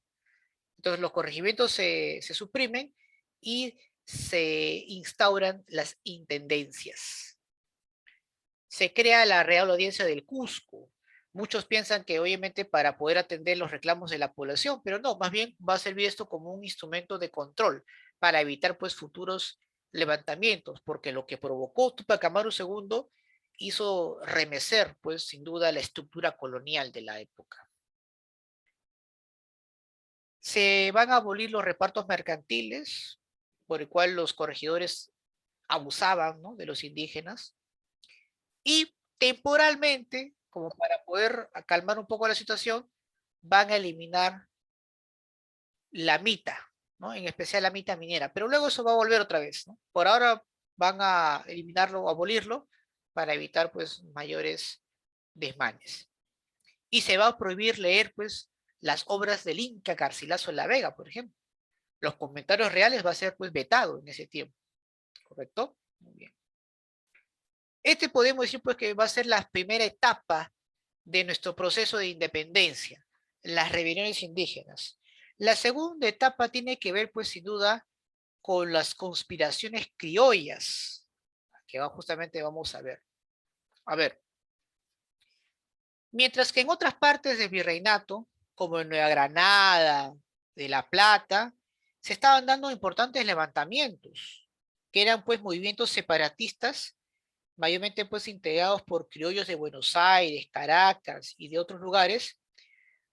Entonces los corregimientos se suprimen y se instauran las intendencias. Se crea la Real Audiencia del Cusco. Muchos piensan que obviamente para poder atender los reclamos de la población, pero no, más bien va a servir esto como un instrumento de control para evitar pues futuros levantamientos, porque lo que provocó Tupac Amaru II hizo remecer pues sin duda la estructura colonial de la época. Se van a abolir los repartos mercantiles, por el cual los corregidores abusaban, ¿no?, de los indígenas, y temporalmente, como para poder calmar un poco la situación, van a eliminar la mita, ¿no?, en especial la mita minera, pero luego eso va a volver otra vez, ¿no? Por ahora van a eliminarlo o abolirlo para evitar pues mayores desmanes. Y se va a prohibir leer pues las obras del Inca Garcilaso de la Vega, por ejemplo. Los comentarios reales va a ser pues vetado en ese tiempo, ¿correcto? Muy bien. Este podemos decir pues que va a ser la primera etapa de nuestro proceso de independencia, las rebeliones indígenas. La segunda etapa tiene que ver pues sin duda con las conspiraciones criollas, que justamente vamos a ver. A ver, mientras que en otras partes del virreinato, como en Nueva Granada, de La Plata, se estaban dando importantes levantamientos, que eran pues movimientos separatistas, mayormente pues integrados por criollos de Buenos Aires, Caracas y de otros lugares,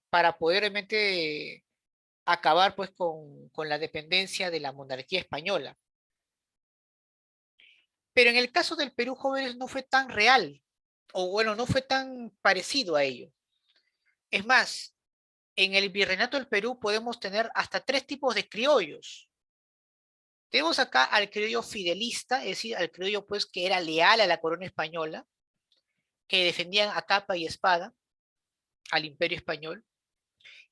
para poder realmente acabar pues con la dependencia de la monarquía española. Pero en el caso del Perú, jóvenes, no fue tan real, o bueno, no fue tan parecido a ello. Es más, en el virreinato del Perú podemos tener hasta 3 tipos de criollos. Tenemos acá al criollo fidelista, es decir, al criollo pues que era leal a la corona española, que defendían a capa y espada al imperio español,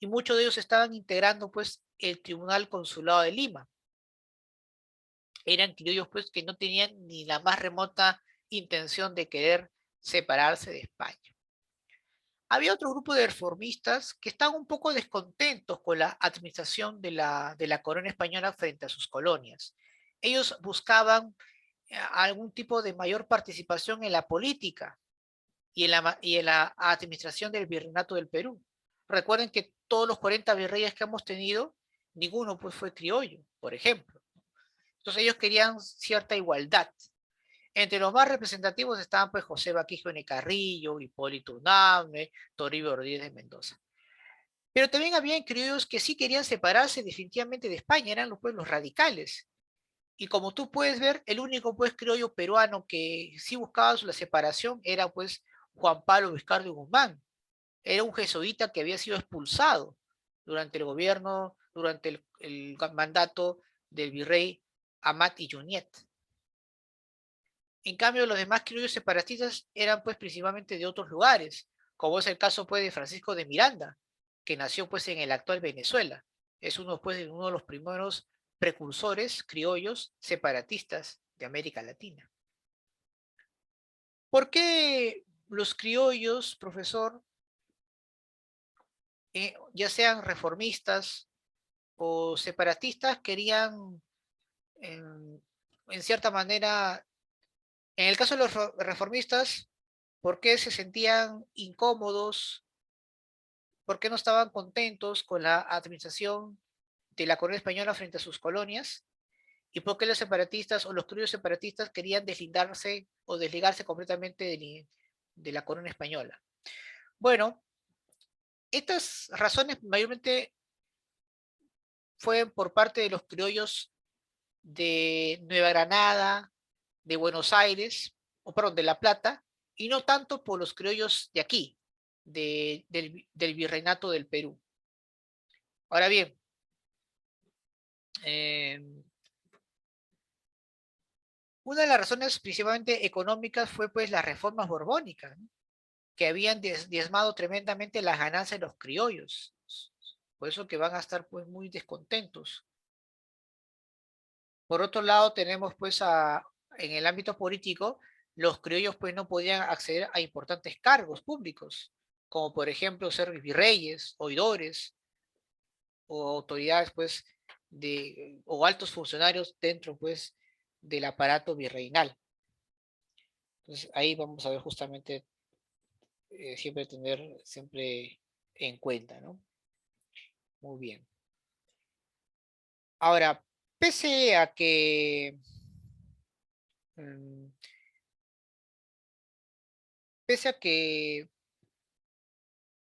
y muchos de ellos estaban integrando pues el Tribunal Consulado de Lima. Eran criollos pues que no tenían ni la más remota intención de querer separarse de España. Había otro grupo de reformistas que estaban un poco descontentos con la administración de la corona española frente a sus colonias. Ellos buscaban algún tipo de mayor participación en la política y en la administración del virreinato del Perú. Recuerden que todos los 40 virreyes que hemos tenido, ninguno pues fue criollo, por ejemplo. Entonces ellos querían cierta igualdad. Entre los más representativos estaban pues José Baquijo Carrillo, Hipólito Unanue, Toribio Rodríguez de Mendoza. Pero también había criollos que sí querían separarse definitivamente de España, eran los radicales. Y como tú puedes ver, el único pues criollo peruano que sí buscaba la separación era pues Juan Pablo Vizcarra Guzmán. Era un jesuita que había sido expulsado durante el gobierno, durante el mandato del virrey Amat y Junyent. En cambio, los demás criollos separatistas eran pues principalmente de otros lugares, como es el caso pues de Francisco de Miranda, que nació pues en el actual Venezuela. Es uno de los primeros precursores criollos separatistas de América Latina. ¿Por qué los criollos, profesor, ya sean reformistas o separatistas, querían en cierta manera, en el caso de los reformistas, por qué se sentían incómodos, por qué no estaban contentos con la administración de la corona española frente a sus colonias? ¿Y por qué los separatistas o los criollos separatistas querían deslindarse o desligarse completamente de la corona española? Bueno, estas razones mayormente fueron por parte de los criollos de Nueva Granada, de Buenos Aires, o perdón, de La Plata, y no tanto por los criollos de aquí, del virreinato del Perú. Ahora bien, eh, Una de las razones principalmente económicas fue pues las reformas borbónicas, ¿no? Que habían diezmado tremendamente las ganancias de los criollos. Por eso que van a estar pues muy descontentos. Por otro lado, tenemos pues en el ámbito político, los criollos pues no podían acceder a importantes cargos públicos, como por ejemplo ser virreyes, oidores o autoridades pues o altos funcionarios dentro pues del aparato virreinal. Entonces ahí vamos a ver justamente siempre tener siempre en cuenta, ¿no? Muy bien. Ahora, pese a que mm, pese a que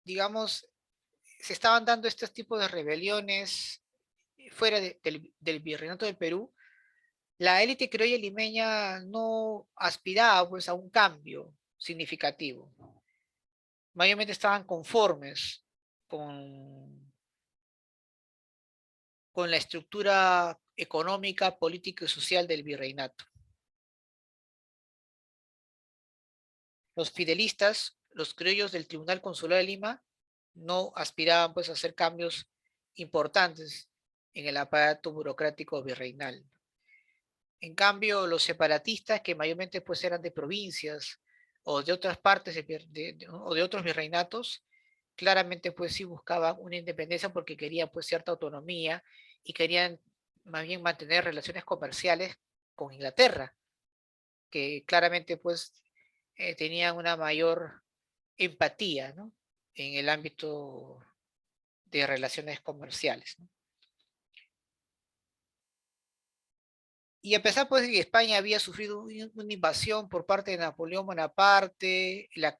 digamos se estaban dando estos tipos de rebeliones fuera del virreinato del Perú, la élite criolla limeña no aspiraba pues a un cambio significativo. Mayormente estaban conformes con, con la estructura económica, política y social del virreinato. Los fidelistas, los criollos del Tribunal Consular de Lima, no aspiraban pues a hacer cambios importantes en el aparato burocrático virreinal. En cambio, los separatistas, que mayormente pues eran de provincias o de otras partes o de otros virreinatos, claramente pues sí buscaban una independencia porque querían pues cierta autonomía y querían más bien mantener relaciones comerciales con Inglaterra, que claramente pues tenían una mayor empatía, ¿no? En el ámbito de relaciones comerciales, ¿no? Y a pesar pues de que España había sufrido una invasión por parte de Napoleón Bonaparte, la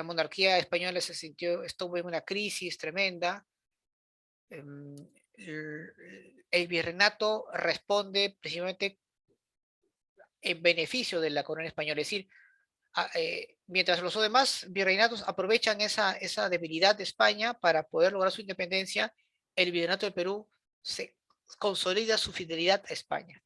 monarquía española estuvo en una crisis tremenda, el virreinato responde precisamente en beneficio de la corona española, es decir, mientras los demás virreinatos aprovechan esa debilidad de España para poder lograr su independencia, el virreinato del Perú se consolida su fidelidad a España.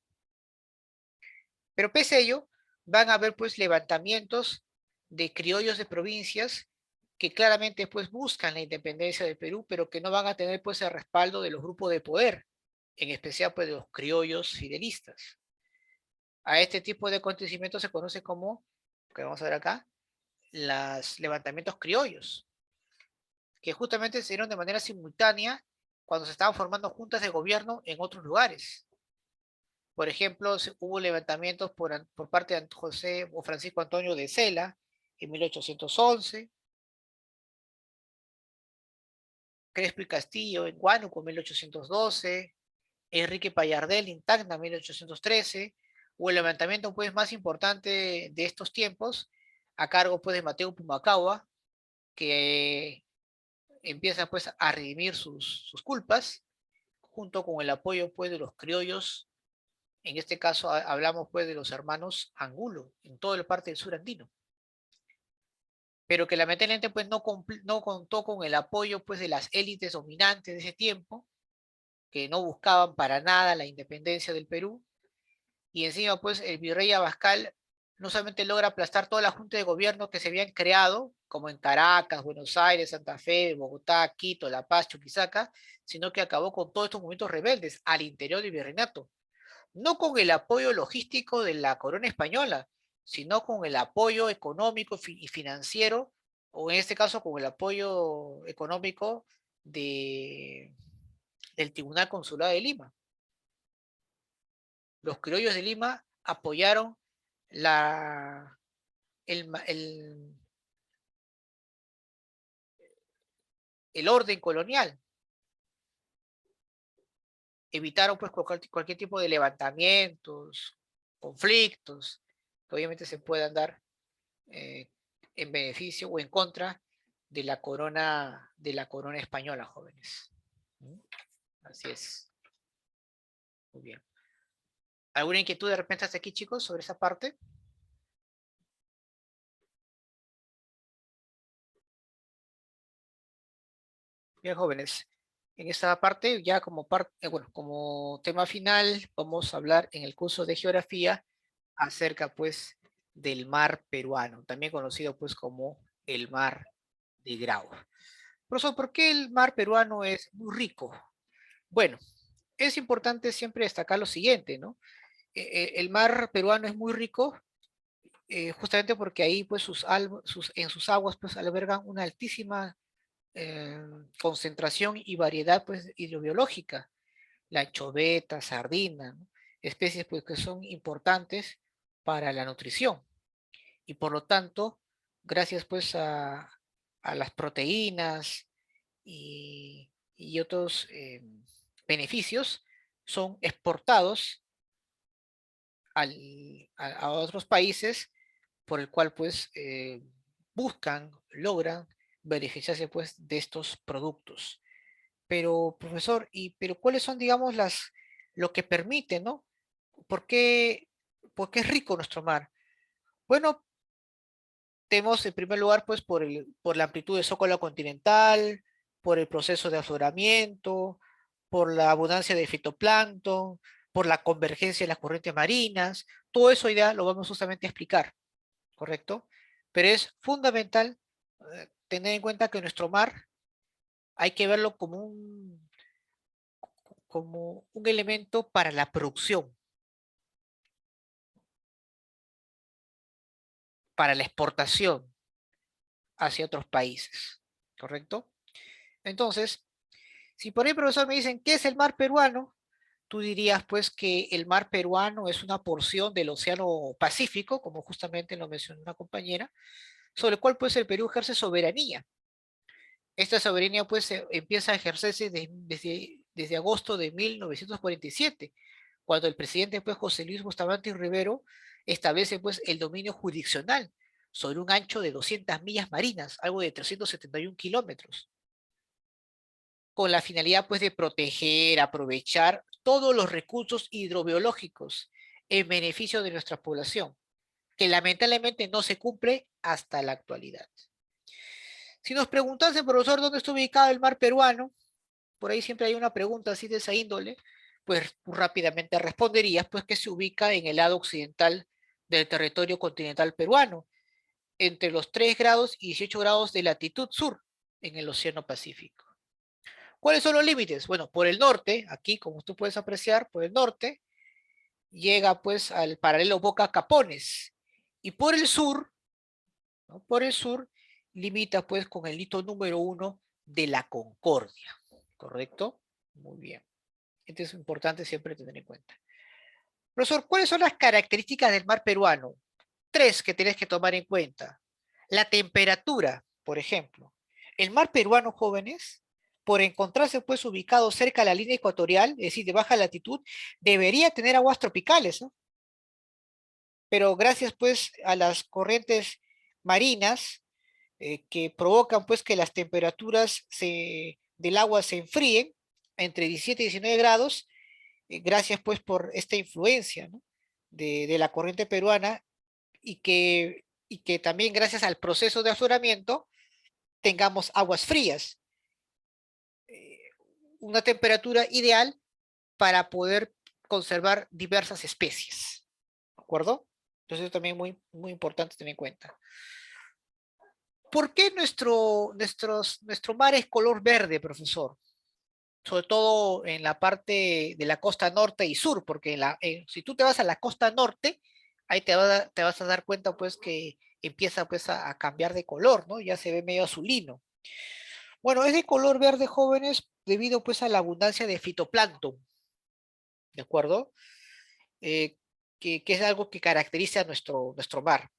Pero pese a ello, van a haber pues levantamientos de criollos de provincias que claramente pues buscan la independencia del Perú, pero que no van a tener pues el respaldo de los grupos de poder, en especial pues de los criollos fidelistas. A este tipo de acontecimientos se conoce como, que vamos a ver acá, los levantamientos criollos, que justamente se dieron de manera simultánea cuando se estaban formando juntas de gobierno en otros lugares. Por ejemplo, hubo levantamientos por parte de José o Francisco Antonio de Cela en 1811, Crespo y Castillo en Huánuco en 1812, Enrique Pallardel en Tacna en 1813, o el levantamiento pues, más importante de estos tiempos, a cargo pues, de Mateo Pumacahua, que empieza pues, a redimir sus culpas, junto con el apoyo pues, de los criollos. En este caso hablamos pues de los hermanos Angulo, en toda la parte del sur andino, pero que lamentablemente pues no contó con el apoyo pues de las élites dominantes de ese tiempo, que no buscaban para nada la independencia del Perú, y encima pues el virrey Abascal no solamente logra aplastar toda la junta de gobierno que se habían creado, como en Caracas, Buenos Aires, Santa Fe, Bogotá, Quito, La Paz, Chuquisaca, sino que acabó con todos estos movimientos rebeldes al interior del virreinato, no con el apoyo logístico de la corona española, sino con el apoyo económico y financiero, o en este caso con el apoyo económico de, del Tribunal Consular de Lima. Los criollos de Lima apoyaron la, el, el, el orden colonial, evitaron pues cualquier tipo de levantamientos, conflictos, que obviamente se puedan dar eh, en beneficio o en contra de la corona española, jóvenes. ¿Mm? Así es. Muy bien. ¿Alguna inquietud de repente hasta aquí, chicos, sobre esa parte? Bien, jóvenes. En esta parte, ya como parte, bueno, como tema final, vamos a hablar en el curso de geografía acerca pues del mar peruano, también conocido pues como el mar de Grau. Profesor, ¿por qué el mar peruano es muy rico? Bueno, es importante siempre destacar lo siguiente, ¿no? El mar peruano es muy rico justamente porque ahí pues en sus aguas pues albergan una altísima concentración y variedad pues hidrobiológica, la anchoveta, sardina, ¿no? Especies pues que son importantes para la nutrición y por lo tanto, gracias pues a las proteínas y otros beneficios, son exportados a otros países por el cual pues logran beneficiarse pues de estos productos. Pero, profesor, pero cuáles son, digamos, lo que permite, ¿no? ¿Por qué, por qué es rico nuestro mar? Bueno, tenemos en primer lugar, pues, por la amplitud del zócalo continental, por el proceso de afloramiento, por la abundancia de fitoplancton, por la convergencia de las corrientes marinas. Todo eso ya lo vamos justamente a explicar, ¿correcto? Pero es fundamental tener en cuenta que nuestro mar hay que verlo como un elemento para la producción, para la exportación hacia otros países, ¿correcto? Entonces, si por ahí, profesor, me dicen, ¿qué es el mar peruano? Tú dirías, pues, que el mar peruano es una porción del Océano Pacífico, como justamente lo mencionó una compañera, sobre el cual, pues, el Perú ejerce soberanía. Esta soberanía, pues, empieza a ejercerse desde agosto de 1947, cuando el presidente, pues, José Luis Bustamante y Rivero establece, pues, el dominio jurisdiccional sobre un ancho de 200 millas marinas, algo de 371 kilómetros, con la finalidad, pues, de proteger, aprovechar todos los recursos hidrobiológicos en beneficio de nuestra población, que lamentablemente no se cumple hasta la actualidad. Si nos preguntase, profesor, dónde está ubicado el mar peruano, por ahí siempre hay una pregunta así de esa índole, pues tú rápidamente responderías pues que se ubica en el lado occidental del territorio continental peruano, entre los 3 grados y 18 grados de latitud sur, en el Océano Pacífico. ¿Cuáles son los límites? Bueno, por el norte, aquí como tú puedes apreciar, por el norte, llega pues al paralelo Boca Capones, y por el sur, ¿no? Por el sur, limita pues con el hito número 1 de la Concordia, ¿correcto? Muy bien. Esto es importante siempre tener en cuenta. Profesor, ¿cuáles son las características del mar peruano? 3 que tienes que tomar en cuenta. La temperatura, por ejemplo. El mar peruano, jóvenes, por encontrarse pues ubicado cerca de la línea ecuatorial, es decir, de baja latitud, debería tener aguas tropicales, ¿no? Pero gracias pues a las corrientes marinas que provocan pues que las temperaturas del agua se enfríen entre 17 y 19 grados, gracias pues por esta influencia, ¿no? de la corriente peruana y que también gracias al proceso de afloramiento tengamos aguas frías, eh, una temperatura ideal para poder conservar diversas especies, ¿de acuerdo? Entonces eso también muy, muy importante tener en cuenta. ¿Por qué nuestro mar es color verde, profesor? Sobre todo en la parte de la costa norte y sur, porque si tú te vas a la costa norte, ahí te vas a dar cuenta pues que empieza pues a cambiar de color, ¿no? Ya se ve medio azulino. Bueno, es de color verde, jóvenes, debido pues a la abundancia de fitoplancton, ¿de acuerdo? Eh, que es algo que caracteriza a nuestro mar,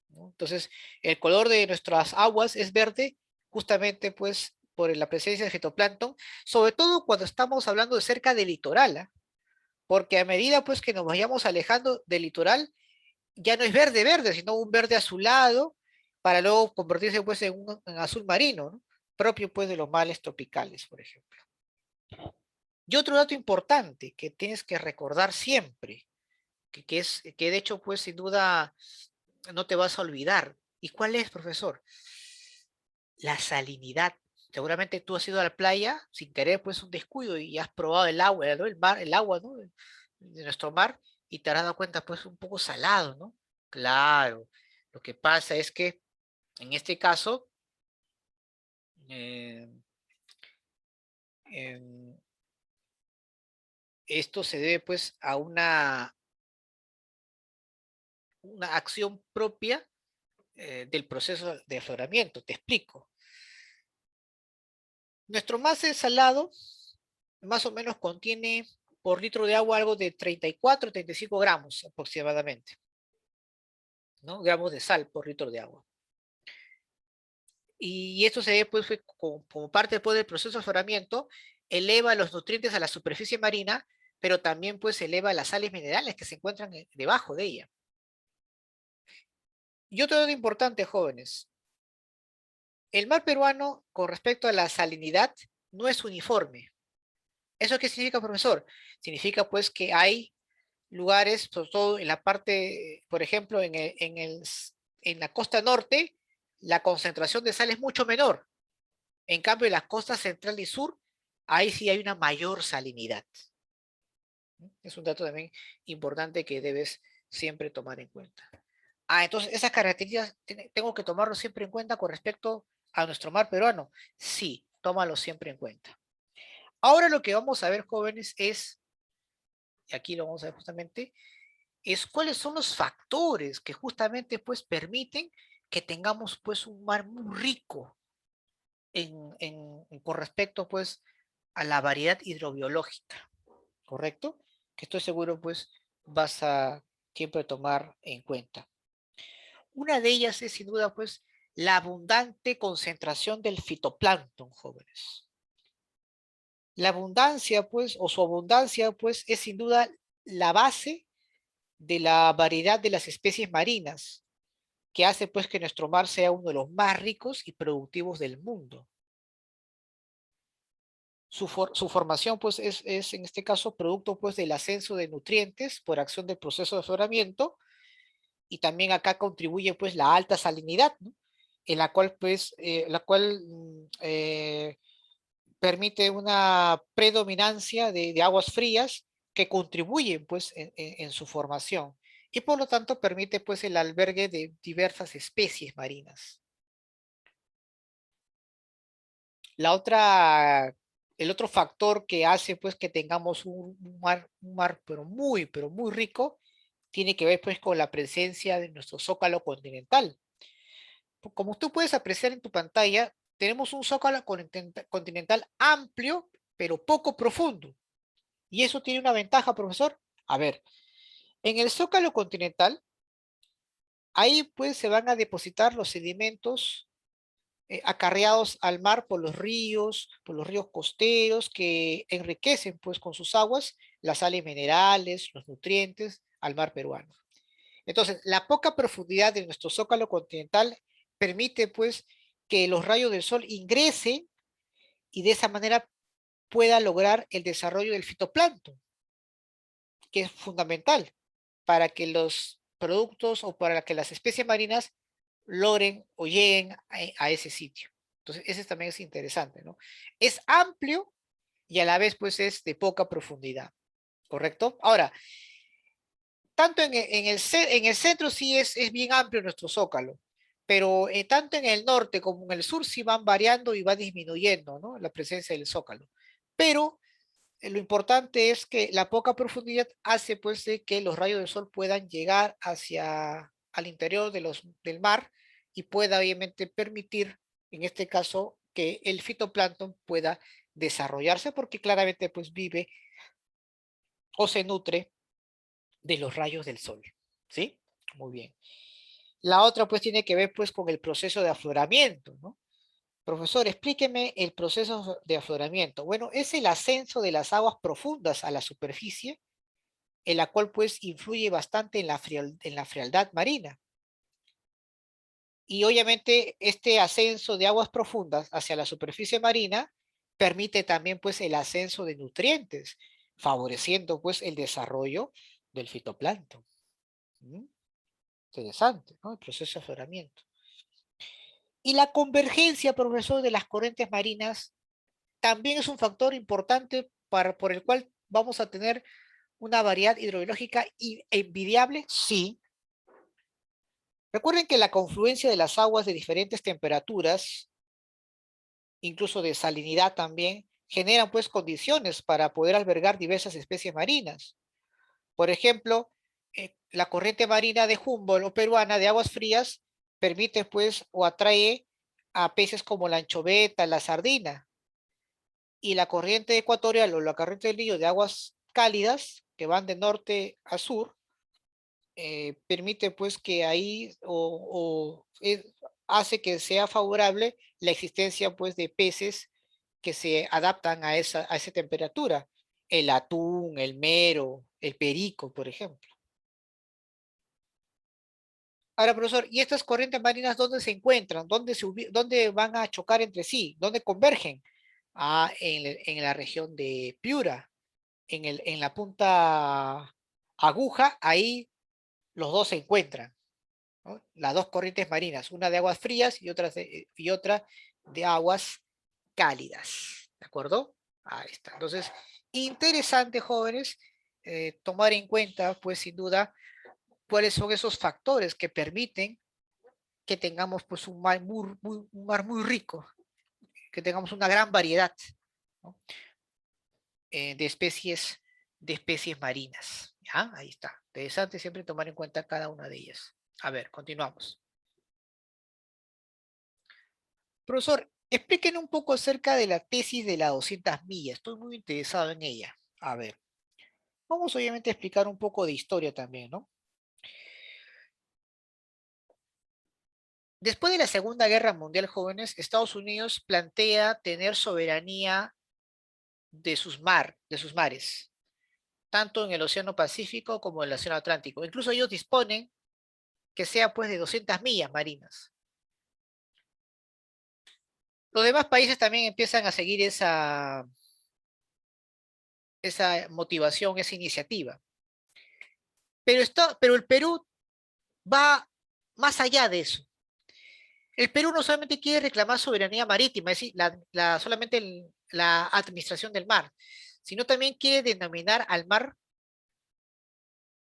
¿no? Entonces, el color de nuestras aguas es verde justamente pues por la presencia de fitoplancton, sobre todo cuando estamos hablando de cerca del litoral, ¿ah? Porque a medida pues que nos vayamos alejando del litoral, ya no es verde verde, sino un verde azulado, para luego convertirse pues en azul marino, ¿no? Propio pues de los mares tropicales, por ejemplo. Y otro dato importante que tienes que recordar siempre, que de hecho pues sin duda no te vas a olvidar. ¿Y cuál es, profesor? La salinidad. Seguramente tú has ido a la playa sin querer, pues un descuido y has probado el agua, ¿no? El mar, el agua, ¿no? De nuestro mar. y te habrás dado cuenta, pues un poco salado, ¿no? Claro, lo que pasa es que en este caso, eh, em, esto se debe pues a una acción propia del proceso de afloramiento. Te explico. Nuestro mate salado más o menos contiene por litro de agua algo de 34, 35 gramos aproximadamente, ¿no? Gramos de sal por litro de agua. Y esto se debe, pues, como parte pues, del proceso de afloramiento, eleva los nutrientes a la superficie marina, pero también pues eleva las sales minerales que se encuentran debajo de ella. Y otro dato importante, jóvenes, el mar peruano con respecto a la salinidad no es uniforme. ¿Eso qué significa, profesor? Significa pues que hay lugares, sobre todo en la parte, por ejemplo, en la costa norte, la concentración de sal es mucho menor. En cambio, en las costas central y sur, ahí sí hay una mayor salinidad. Es un dato también importante que debes siempre tomar en cuenta. Entonces esas características tengo que tomarlo siempre en cuenta con respecto a nuestro mar peruano. Sí, tómalo siempre en cuenta. Ahora lo que vamos a ver, jóvenes, y aquí lo vamos a ver justamente, es cuáles son los factores que justamente pues permiten que tengamos pues un mar muy rico con respecto pues a la variedad hidrobiológica, ¿correcto? Que estoy seguro pues vas a siempre tomar en cuenta. Una de ellas es sin duda pues la abundante concentración del fitoplancton, jóvenes. La abundancia pues o su abundancia pues es sin duda la base de la variedad de las especies marinas, que hace pues que nuestro mar sea uno de los más ricos y productivos del mundo. Su formación pues es en este caso producto pues del ascenso de nutrientes por acción del proceso de afloramiento, y también acá contribuye pues la alta salinidad, ¿no? En la cual pues permite una predominancia de aguas frías que contribuyen pues en su formación, y por lo tanto permite pues el albergue de diversas especies marinas. La otra, el otro factor que hace pues que tengamos un mar pero muy rico, tiene que ver pues con la presencia de nuestro zócalo continental. Como tú puedes apreciar en tu pantalla, tenemos un zócalo continental amplio, pero poco profundo. Y eso tiene una ventaja, profesor. A ver, en el zócalo continental, ahí pues se van a depositar los sedimentos acarreados al mar por los ríos costeros, que enriquecen pues con sus aguas las sales minerales, los nutrientes al mar peruano. Entonces, la poca profundidad de nuestro zócalo continental permite pues que los rayos del sol ingresen y de esa manera pueda lograr el desarrollo del fitoplancton, que es fundamental para que los productos o para que las especies marinas logren o lleguen a ese sitio. Entonces, ese también es interesante, ¿no? Es amplio y a la vez pues es de poca profundidad, ¿correcto? Ahora, tanto en el centro sí es bien amplio nuestro zócalo, pero tanto en el norte como en el sur sí van variando y va disminuyendo, ¿no? La presencia del zócalo. Pero lo importante es que la poca profundidad hace pues de que los rayos del sol puedan llegar hacia al interior del mar y pueda obviamente permitir, en este caso, que el fitoplancton pueda desarrollarse porque claramente pues vive o se nutre de los rayos del sol, ¿sí? Muy bien. La otra pues tiene que ver pues con el proceso de afloramiento, ¿no? Profesor, explíqueme el proceso de afloramiento. Bueno, es el ascenso de las aguas profundas a la superficie, en la cual pues influye bastante en la frialdad marina. Y obviamente este ascenso de aguas profundas hacia la superficie marina permite también pues el ascenso de nutrientes, favoreciendo pues el desarrollo del fitoplancton. ¿Mm? Interesante, ¿no? El proceso de afloramiento. Y la convergencia, profesor, de las corrientes marinas también es un factor importante por el cual vamos a tener ¿Una variedad hidrobiológica envidiable? Sí. Recuerden que la confluencia de las aguas de diferentes temperaturas, incluso de salinidad también, generan pues condiciones para poder albergar diversas especies marinas. Por ejemplo, la corriente marina de Humboldt o peruana de aguas frías permite pues o atrae a peces como la anchoveta, la sardina. Y la corriente ecuatorial o la corriente del Niño de aguas cálidas que van de norte a sur permite pues que ahí hace que sea favorable la existencia pues de peces que se adaptan a esa temperatura. El atún, el mero, el perico, por ejemplo. Ahora, profesor, ¿y estas corrientes marinas dónde se encuentran? ¿Dónde van a chocar entre sí? ¿Dónde convergen? Ah, en la región de Piura, en la punta aguja, ahí los dos se encuentran, ¿no? Las dos corrientes marinas, una de aguas frías y otra de aguas cálidas, ¿de acuerdo? Ahí está. Entonces, interesante, jóvenes, tomar en cuenta, pues sin duda, cuáles son esos factores que permiten que tengamos pues un mar muy rico, que tengamos una gran variedad, ¿no? De especies marinas. ¿Ya? Ahí está. Interesante siempre tomar en cuenta cada una de ellas. A ver, continuamos. Profesor, explíquenos un poco acerca de la tesis de las 200 millas. Estoy muy interesado en ella. A ver, vamos obviamente a explicar un poco de historia también, ¿no? Después de la Segunda Guerra Mundial, jóvenes, Estados Unidos plantea tener soberanía de sus mares, tanto en el Océano Pacífico como en el Océano Atlántico. Incluso ellos disponen que sea pues de 200 millas marinas. Los demás países también empiezan a seguir esa motivación, esa iniciativa. Pero el Perú va más allá de eso. El Perú no solamente quiere reclamar soberanía marítima, es decir, solamente la administración del mar, sino también quiere denominar al mar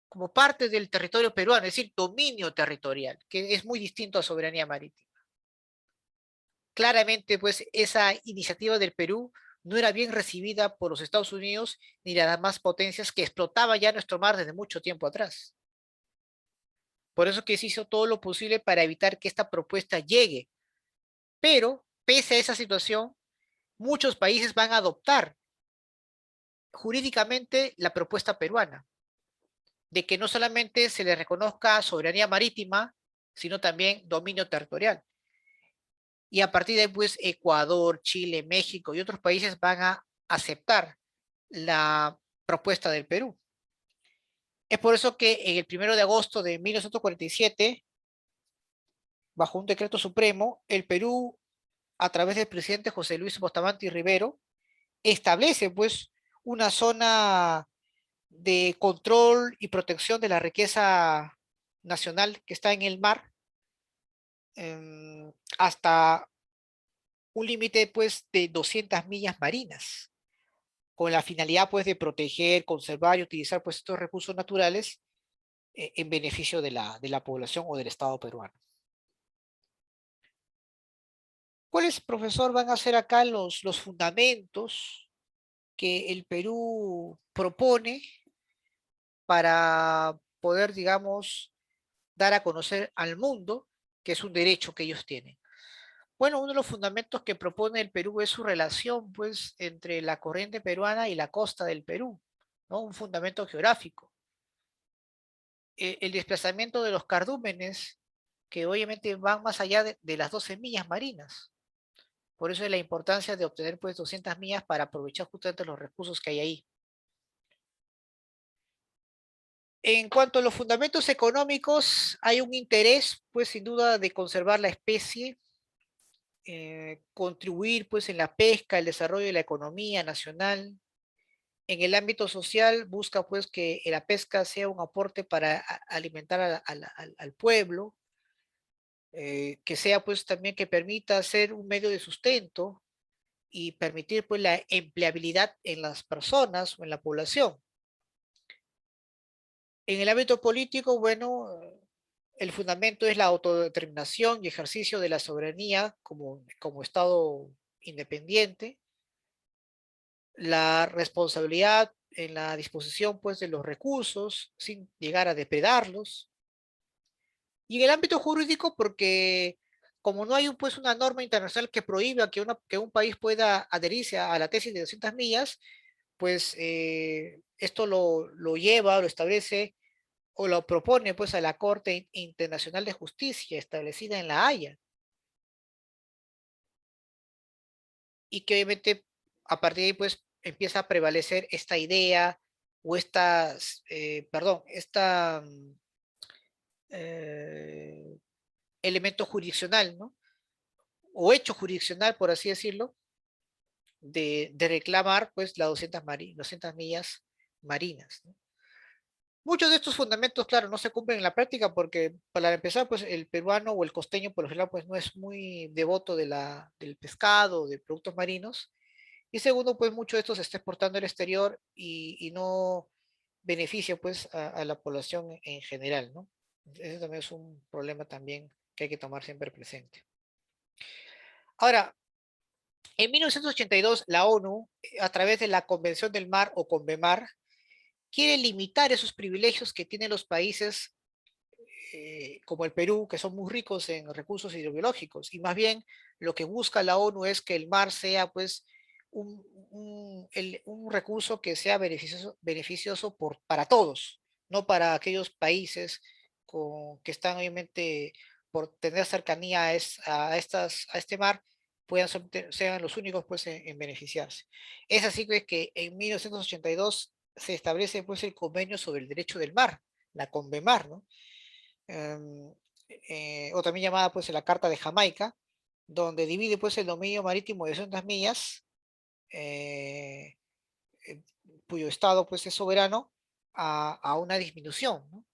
como parte del territorio peruano, es decir, dominio territorial, que es muy distinto a soberanía marítima. Claramente, pues, esa iniciativa del Perú no era bien recibida por los Estados Unidos ni las demás potencias que explotaban ya nuestro mar desde mucho tiempo atrás. Por eso que se hizo todo lo posible para evitar que esta propuesta llegue. Pero, pese a esa situación, muchos países van a adoptar jurídicamente la propuesta peruana, de que no solamente se le reconozca soberanía marítima, sino también dominio territorial. Y a partir de ahí, pues, Ecuador, Chile, México y otros países van a aceptar la propuesta del Perú. Es por eso que en el 1 de agosto de 1947, bajo un decreto supremo, el Perú, a través del presidente José Luis Bustamante y Rivero, establece pues una zona de control y protección de la riqueza nacional que está en el mar, hasta un límite pues de 200 millas marinas, con la finalidad pues de proteger, conservar y utilizar pues estos recursos naturales en beneficio de la población o del Estado peruano. ¿Cuáles, profesor, van a ser acá los fundamentos que el Perú propone para poder, digamos, dar a conocer al mundo que es un derecho que ellos tienen? Bueno, uno de los fundamentos que propone el Perú es su relación, pues, entre la corriente peruana y la costa del Perú, ¿no? Un fundamento geográfico. El desplazamiento de los cardúmenes, que obviamente van más allá de las 12 millas marinas. Por eso es la importancia de obtener, pues, 200 millas para aprovechar justamente los recursos que hay ahí. En cuanto a los fundamentos económicos, hay un interés, pues, sin duda, de conservar la especie, contribuir pues en la pesca, el desarrollo de la economía nacional. En el ámbito social busca pues que la pesca sea un aporte para alimentar al pueblo, que sea pues también que permita ser un medio de sustento y permitir pues la empleabilidad en las personas o en la población. En el ámbito político, bueno, el fundamento es la autodeterminación y ejercicio de la soberanía como Estado independiente, la responsabilidad en la disposición pues, de los recursos sin llegar a depredarlos. Y en el ámbito jurídico, porque como no hay pues, una norma internacional que prohíba que un país pueda adherirse a la tesis de 200 millas, pues esto lo lleva, lo establece o lo propone pues a la Corte Internacional de Justicia establecida en La Haya y que obviamente a partir de ahí pues empieza a prevalecer esta idea o eh, elemento jurisdiccional, ¿no? O hecho jurisdiccional, por así decirlo, de reclamar pues las 200 millas marinas, ¿no? Muchos de estos fundamentos, claro, no se cumplen en la práctica porque, para empezar, pues el peruano o el costeño, por lo general, pues no es muy devoto del pescado, de productos marinos. Y segundo, pues mucho de esto se está exportando al exterior y no beneficia, pues, a la población en general, ¿no? Ese también es un problema también que hay que tomar siempre presente. Ahora, en 1982, la ONU, a través de la Convención del Mar o CONVEMAR, quiere limitar esos privilegios que tienen los países como el Perú, que son muy ricos en recursos hidrobiológicos, y más bien lo que busca la ONU es que el mar sea pues un recurso que sea beneficioso para todos, no para aquellos países que están obviamente por tener cercanía a este mar, sean los únicos pues en beneficiarse. Es así que en 1982 se establece pues el convenio sobre el derecho del mar, la CONVEMAR, ¿no? em, o también llamada pues la Carta de Jamaica, donde divide pues el dominio marítimo de 200 millas, eh, eh, cuyo estado pues es soberano a una disminución, ¿no?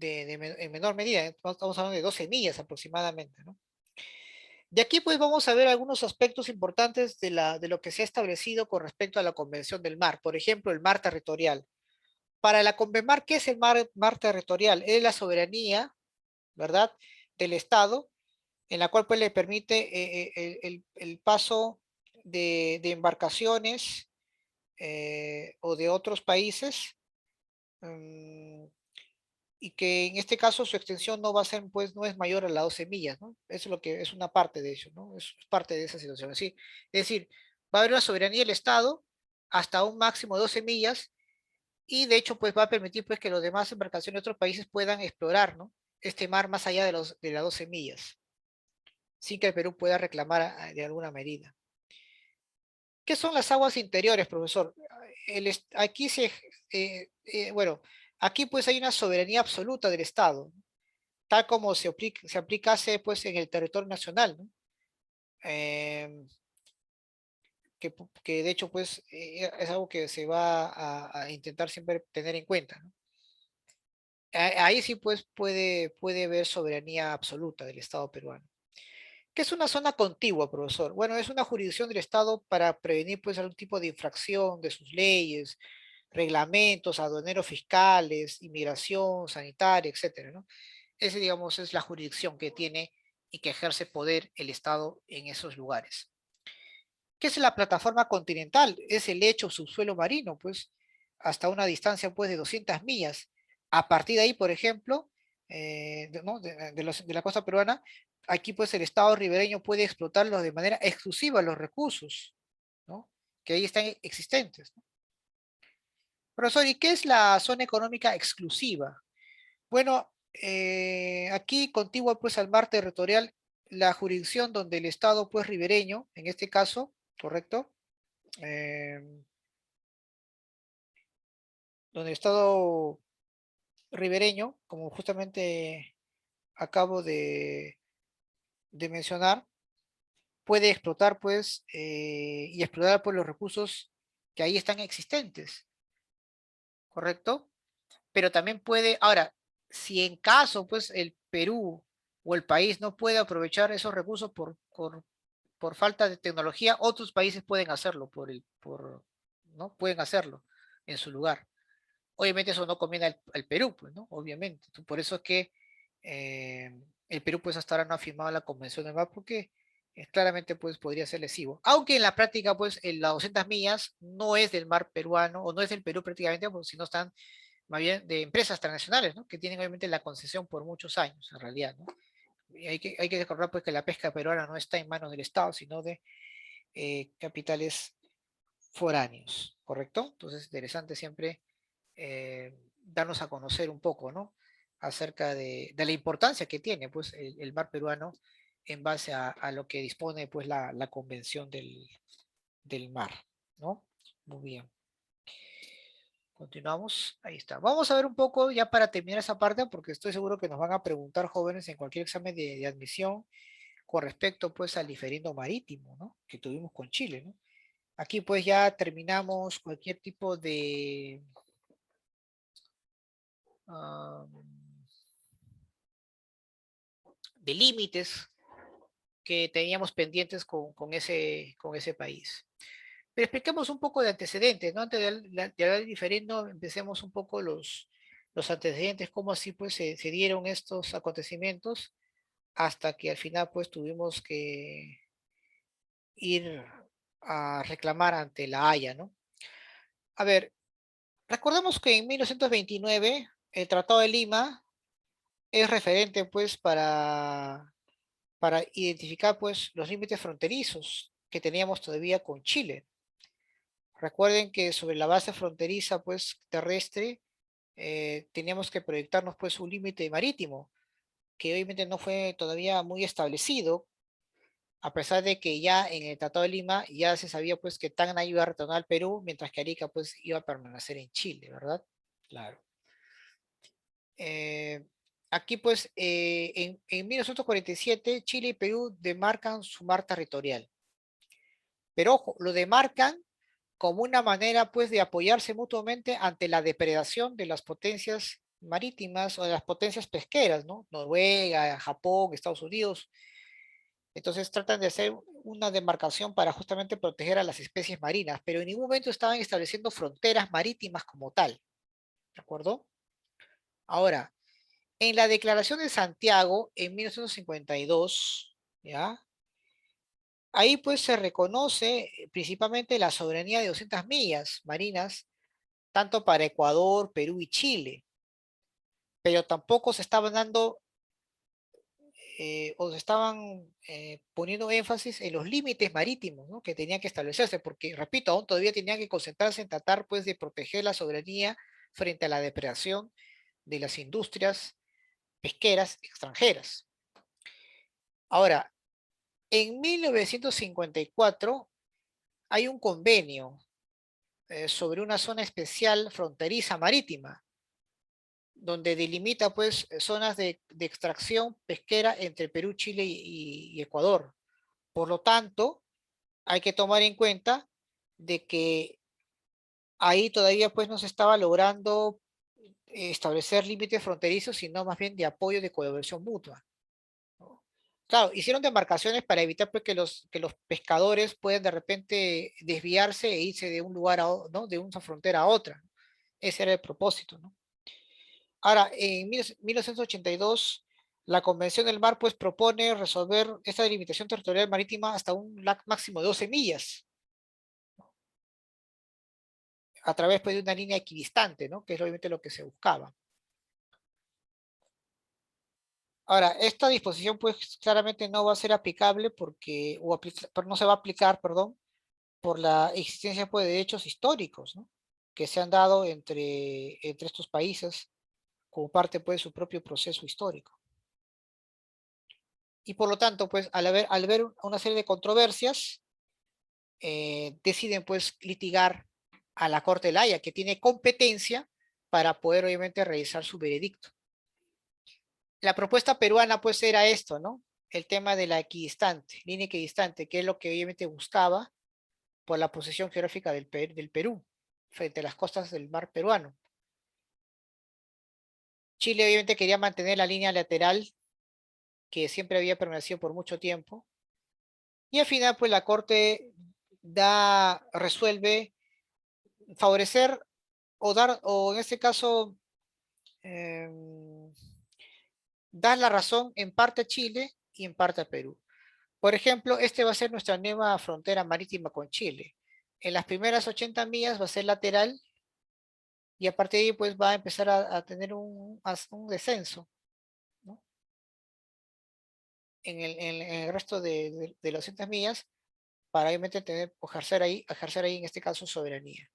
En menor medida, estamos hablando de 12 millas aproximadamente, ¿no? De aquí pues vamos a ver algunos aspectos importantes de lo que se ha establecido con respecto a la Convención del Mar. Por ejemplo, el mar territorial. Para la CONVEMAR, ¿qué es el mar territorial? Es la soberanía, ¿verdad?, del Estado, en la cual pues le permite el paso de embarcaciones o de otros países, mm, y que en este caso su extensión no va a ser, pues no es mayor a las 12 millas, ¿no? Eso es lo que es una parte de eso, ¿no? Es parte de esa situación. ¿Sí? Es decir, va a haber una soberanía del Estado hasta un máximo de 12 millas y de hecho pues va a permitir pues que los demás embarcaciones de otros países puedan explorar, ¿no? Este mar más allá de las 12 millas, sin que el Perú pueda reclamar de alguna medida. ¿Qué son las aguas interiores, profesor? Aquí bueno, aquí pues hay una soberanía absoluta del Estado, tal como se aplicase pues en el territorio nacional, ¿no? Em, que de hecho pues es algo que se va a intentar siempre tener en cuenta, ¿no? Ahí sí pues puede haber soberanía absoluta del Estado peruano. ¿Qué es una zona contigua, profesor? Bueno, es una jurisdicción del Estado para prevenir pues algún tipo de infracción de sus leyes, reglamentos, aduaneros fiscales, inmigración, sanitaria, etcétera, ¿no? Ese, digamos, es la jurisdicción que tiene y que ejerce poder el Estado en esos lugares. ¿Qué es la plataforma continental? Es el lecho subsuelo marino, pues, hasta una distancia, pues, de 200 millas. A partir de ahí, por ejemplo, ¿no? De la costa peruana, aquí, pues, el Estado ribereño puede explotarlos de manera exclusiva los recursos, ¿no? Que ahí están existentes, ¿no? Profesor, ¿y qué es la zona económica exclusiva? Bueno, aquí contigua, pues, al mar territorial, la jurisdicción donde el Estado, pues, ribereño, en este caso, ¿correcto? eh, donde el Estado ribereño, como justamente acabo de mencionar, puede explotar pues y explotar pues los recursos que ahí están existentes, ¿correcto? Pero también puede, ahora, si en caso pues el Perú o el país no puede aprovechar esos recursos por falta de tecnología, otros países pueden hacerlo ¿no? Pueden hacerlo en su lugar. Obviamente eso no conviene al Perú, pues, ¿no? Obviamente. Por eso es que eh, el Perú, pues, hasta ahora no ha firmado la Convención del Mar porque claramente, pues, podría ser lesivo. Aunque en la práctica, pues, en las 200 millas no es del mar peruano, o no es del Perú prácticamente, pues, sino están más bien de empresas transnacionales, ¿no? Que tienen obviamente la concesión por muchos años, en realidad, ¿no? Y hay que recordar, pues, que la pesca peruana no está en manos del Estado, sino de capitales foráneos, ¿correcto? Entonces, interesante siempre darnos a conocer un poco, ¿no? Acerca de la importancia que tiene, pues, el mar peruano en base a lo que dispone, pues, la Convención del Mar, ¿no? Muy bien. Continuamos, ahí está. Vamos a ver un poco ya para terminar esa parte, porque estoy seguro que nos van a preguntar jóvenes en cualquier examen de admisión con respecto, pues, al diferendo marítimo, ¿no? Que tuvimos con Chile, ¿no? Aquí, pues, ya terminamos cualquier tipo ah, de límites que teníamos pendientes con ese país. Pero expliquemos un poco de antecedentes, ¿no? Antes de hablar del diferendo, empecemos un poco los antecedentes, cómo así, pues, se dieron estos acontecimientos hasta que al final, pues, tuvimos que ir a reclamar ante la Haya, ¿no? A ver, recordemos que en 1929 el Tratado de Lima es referente, pues, para identificar, pues, los límites fronterizos que teníamos todavía con Chile. Recuerden que sobre la base fronteriza, pues, terrestre, teníamos que proyectarnos, pues, un límite marítimo, que obviamente no fue todavía muy establecido, a pesar de que ya en el Tratado de Lima ya se sabía, pues, que Tacna iba a retornar al Perú, mientras que Arica, pues, iba a permanecer en Chile, ¿verdad? Claro. Eh, aquí, pues, en 1947, Chile y Perú demarcan su mar territorial. Pero ojo, lo demarcan como una manera, pues, de apoyarse mutuamente ante la depredación de las potencias marítimas o de las potencias pesqueras, ¿no? Noruega, Japón, Estados Unidos. Entonces tratan de hacer una demarcación para justamente proteger a las especies marinas, pero en ningún momento estaban estableciendo fronteras marítimas como tal, ¿de acuerdo? Ahora, en la Declaración de Santiago, en 1952, ¿ya? Ahí, pues, se reconoce principalmente la soberanía de 200 millas marinas, tanto para Ecuador, Perú y Chile, pero tampoco se estaban dando o se estaban poniendo énfasis en los límites marítimos, ¿no? Que tenían que establecerse, porque, repito, aún todavía tenían que concentrarse en tratar, pues, de proteger la soberanía frente a la depredación de las industrias pesqueras extranjeras. Ahora, en 1954 hay un convenio sobre una zona especial fronteriza marítima, donde delimita, pues, zonas de extracción pesquera entre Perú, Chile y Ecuador. Por lo tanto, hay que tomar en cuenta de que ahí todavía, pues, no se estaba logrando establecer límites fronterizos, sino más bien de apoyo, de colaboración mutua, ¿no? Claro, hicieron demarcaciones para evitar, pues, que los pescadores puedan de repente desviarse e irse de un lugar ¿no? De una frontera a otra. Ese era el propósito, ¿no? Ahora, en 1982, la Convención del Mar, pues, propone resolver esta delimitación territorial marítima hasta un máximo de 12 millas, a través, pues, de una línea equidistante, ¿no? Que es obviamente lo que se buscaba. Ahora, esta disposición, pues, claramente no va a ser aplicable porque, pero no se va a aplicar, perdón, por la existencia, pues, de hechos históricos, ¿no? Que se han dado entre estos países como parte, pues, de su propio proceso histórico. Y por lo tanto, pues, al ver una serie de controversias, deciden, pues, litigar a la Corte de la Haya, que tiene competencia para poder, obviamente, realizar su veredicto. La propuesta peruana, pues, era esto, ¿no? El tema de la equidistante, línea equidistante, que es lo que obviamente buscaba por la posición geográfica del Perú frente a las costas del mar peruano. Chile obviamente quería mantener la línea lateral que siempre había permanecido por mucho tiempo. Y al final, pues, la Corte resuelve favorecer o en este caso, dar la razón en parte a Chile y en parte a Perú. Por ejemplo, este va a ser nuestra nueva frontera marítima con Chile. En las primeras 80 millas va a ser lateral y a partir de ahí pues va a empezar a tener un descenso, ¿no? En el resto de las 200 millas para obviamente tener, ejercer ahí en este caso soberanía,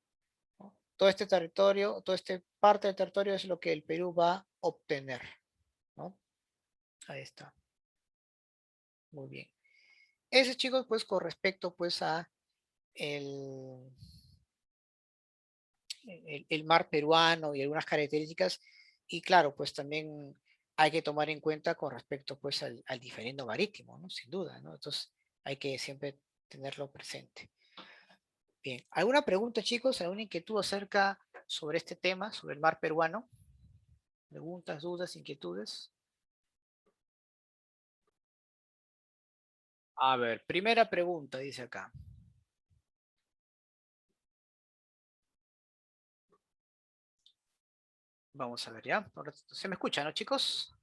¿no? Todo este territorio, toda esta parte del territorio es lo que el Perú va a obtener, ¿no? Ahí está. Muy bien. Ese, chicos, pues con respecto pues a el, el mar peruano y algunas características. Y claro, pues también hay que tomar en cuenta con respecto pues al diferendo marítimo, ¿no? Sin duda, ¿no? Entonces hay que siempre tenerlo presente. Bien, ¿alguna pregunta, chicos? ¿Alguna inquietud acerca sobre este tema, sobre el mar peruano? ¿Preguntas, dudas, inquietudes? A ver, primera pregunta, dice acá. Vamos a ver, ¿ya? Ahora se me escucha, ¿no, chicos?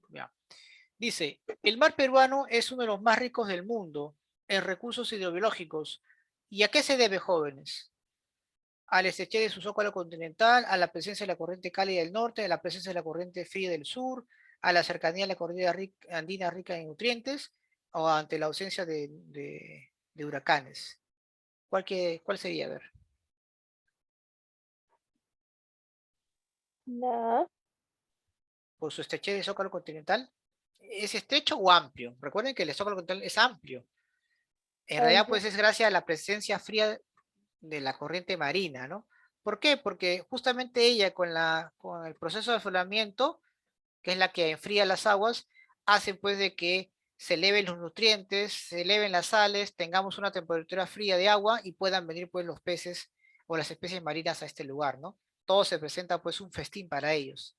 Ya. Dice, el mar peruano es uno de los más ricos del mundo en recursos hidrobiológicos. ¿Y a qué se debe, jóvenes? Al estrechez de su zócalo continental, a la presencia de la corriente cálida del norte, a la presencia de la corriente fría del sur, a la cercanía de la cordillera andina rica en nutrientes, o ante la ausencia de huracanes. ¿Cuál sería? A ver. La, Por su estrechez de zócalo continental. ¿Es estrecho o amplio? Recuerden que el zócalo continental es amplio. En realidad, amplia. pues es gracias a la presencia fría de la corriente marina, ¿no? ¿Por qué? Porque justamente ella con el proceso de afloramiento, que es la que enfría las aguas, hace pues de que se eleven los nutrientes, se eleven las sales, tengamos una temperatura fría de agua y puedan venir pues los peces o las especies marinas a este lugar, ¿no? Todo se presenta pues un festín para ellos.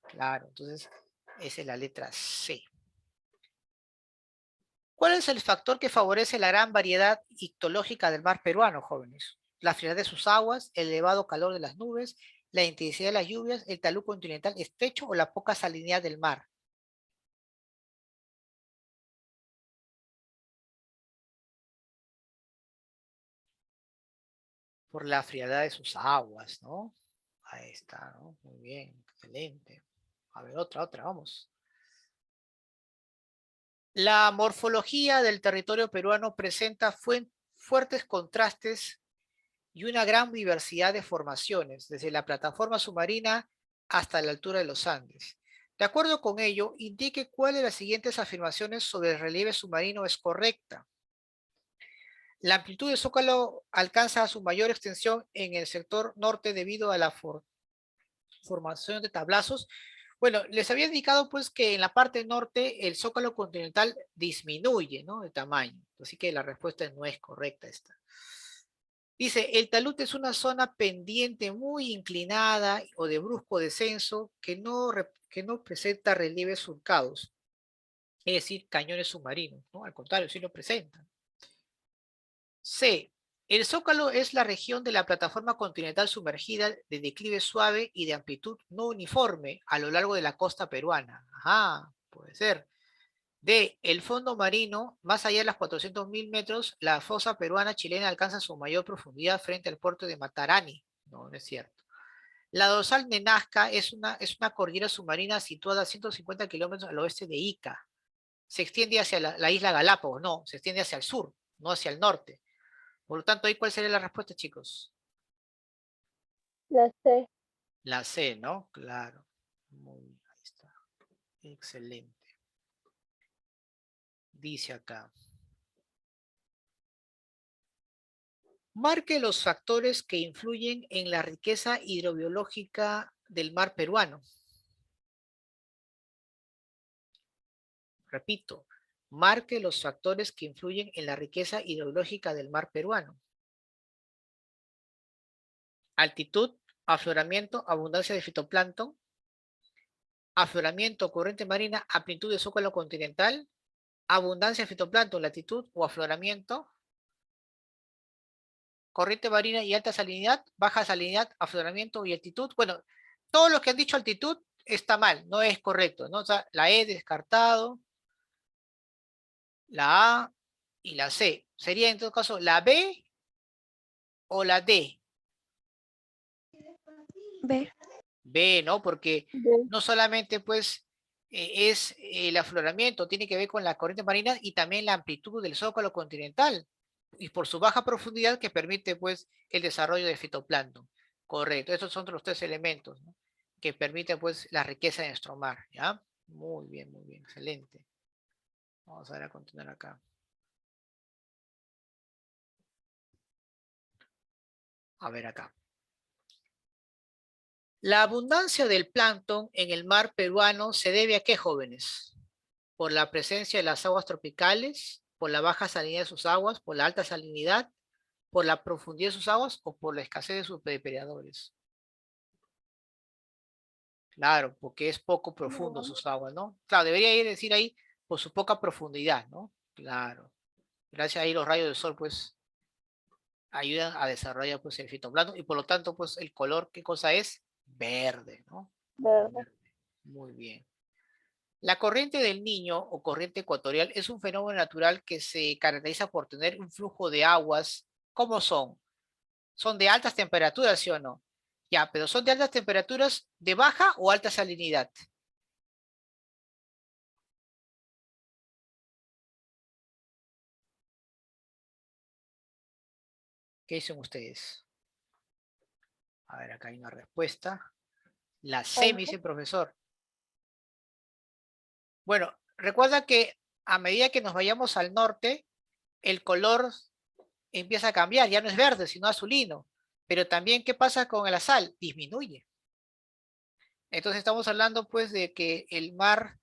Claro, entonces esa es la letra C. ¿Cuál es el factor que favorece la gran variedad ictológica del mar peruano, jóvenes? La frialdad de sus aguas, el elevado calor de las nubes, la intensidad de las lluvias, el talud continental estrecho o la poca salinidad del mar. Por la frialdad de sus aguas, ¿no? Ahí está, ¿no? Muy bien, excelente. A ver, otra, vamos. La morfología del territorio peruano presenta fuertes contrastes y una gran diversidad de formaciones, desde la plataforma submarina hasta la altura de los Andes. De acuerdo con ello, indique cuál de las siguientes afirmaciones sobre el relieve submarino es correcta. La amplitud del zócalo alcanza su mayor extensión en el sector norte debido a la formación de tablazos. Bueno, les había indicado pues que en la parte norte el zócalo continental disminuye, ¿no? De tamaño. Así que la respuesta no es correcta esta. Dice, el talud es una zona pendiente muy inclinada o de brusco descenso que no presenta relieves surcados, es decir, cañones submarinos, ¿no? Al contrario, sí lo presentan. C. El zócalo es la región de la plataforma continental sumergida de declive suave y de amplitud no uniforme a lo largo de la costa peruana. Ajá, puede ser. D. El fondo marino, más allá de las 400.000 metros, la fosa peruana chilena alcanza su mayor profundidad frente al puerto de Matarani. No, no es cierto. La dorsal de Nazca es una cordillera submarina situada a 150 kilómetros al oeste de Ica. Se extiende hacia la isla Galápagos, no, se extiende hacia el sur, no hacia el norte. Por lo tanto, ¿ahí cuál sería la respuesta, chicos? La C. La C, ¿no? Claro. Muy bien, ahí está. Excelente. Dice acá. Marque los factores que influyen en la riqueza hidrobiológica del mar peruano. Repito, marque los factores que influyen en la riqueza hidrológica del mar peruano. Altitud, afloramiento, abundancia de fitoplancton, afloramiento, corriente marina, amplitud de zócalo continental, abundancia de fitoplancton, latitud o afloramiento. corriente marina y alta salinidad, baja salinidad, afloramiento y altitud. Bueno, todo lo que han dicho altitud está mal, no es correcto, ¿no? O sea, la E descartado, la A y la C. Sería en todo caso la B o la D. B. B, ¿no? Porque B. no solamente pues es el afloramiento, tiene que ver con la corriente marina y también la amplitud del zócalo continental y por su baja profundidad que permite pues el desarrollo de fitoplancton. Correcto, estos son los tres elementos, ¿no? Que permiten pues la riqueza de nuestro mar, ¿ya? Muy bien, excelente. Vamos a ver a continuar acá. A ver acá. La abundancia del plancton en el mar peruano se debe a qué, jóvenes? Por la presencia de las aguas tropicales, por la baja salinidad de sus aguas, por la alta salinidad, por la profundidad de sus aguas o por la escasez de sus depredadores. Claro, porque es poco profundo sus aguas, ¿no? Claro, debería ir decir ahí por su poca profundidad, ¿no? Claro. Gracias ahí los rayos del sol, pues, ayudan a desarrollar pues el fitoplancton y por lo tanto, pues, el color, ¿qué cosa es? Verde, ¿no? Verde. Muy bien. La corriente del Niño o corriente ecuatorial es un fenómeno natural que se caracteriza por tener un flujo de aguas. ¿Cómo son? Son de altas temperaturas, ¿sí o no? Ya, pero son de altas temperaturas de baja o alta salinidad. ¿Qué dicen ustedes? A ver, acá hay una respuesta. La C, me dice el profesor. Bueno, recuerda que a medida que nos vayamos al norte, el color empieza a cambiar, ya no es verde, sino azulino. Pero también, ¿qué pasa con la sal? Disminuye. Entonces estamos hablando pues de que el mar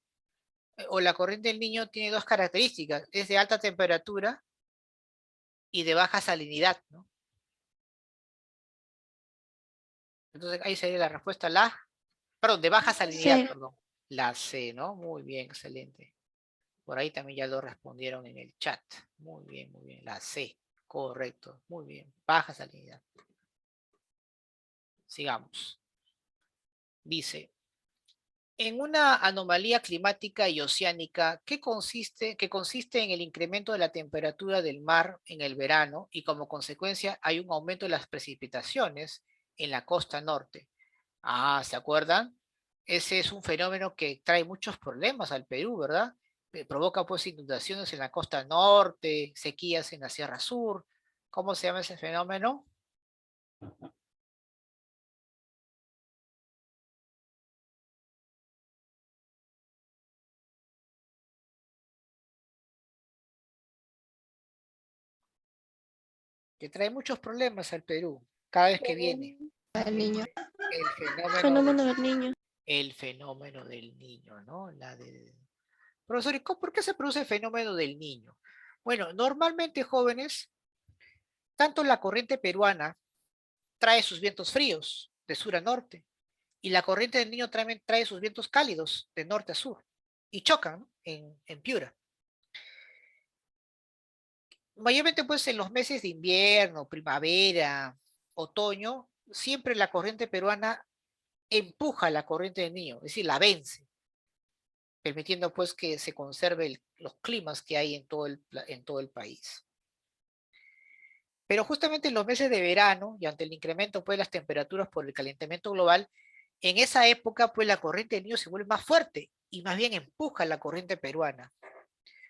o la corriente del Niño tiene dos características, es de alta temperatura y de baja salinidad, ¿no? Entonces ahí sería la respuesta perdón, de baja salinidad, C. perdón, la C, ¿no? Muy bien, excelente. Por ahí también ya lo respondieron en el chat. Muy bien, la C, correcto, muy bien, baja salinidad. Sigamos. Dice, en una anomalía climática y oceánica que consiste en el incremento de la temperatura del mar en el verano y como consecuencia hay un aumento de las precipitaciones en la costa norte. Ah, ¿se acuerdan? Ese es un fenómeno que trae muchos problemas al Perú, ¿verdad? Provoca pues inundaciones en la costa norte, sequías en la Sierra Sur. ¿Cómo se llama ese fenómeno? Que trae muchos problemas al Perú cada vez que viene. El niño. El fenómeno Fenómeno del niño. el fenómeno del niño, ¿no? Profesor, ¿por qué se produce el fenómeno del niño? Bueno, normalmente, jóvenes, tanto la corriente peruana trae sus vientos fríos de sur a norte y la corriente del niño trae sus vientos cálidos de norte a sur y chocan, ¿no? en Piura. Mayormente, pues, en los meses de invierno, primavera, otoño, siempre la corriente peruana empuja la corriente del niño, es decir, la vence, permitiendo pues que se conserve los climas que hay en todo el país. Pero justamente en los meses de verano y ante el incremento pues, de las temperaturas por el calentamiento global, en esa época pues la corriente del Niño se vuelve más fuerte y más bien empuja la corriente peruana,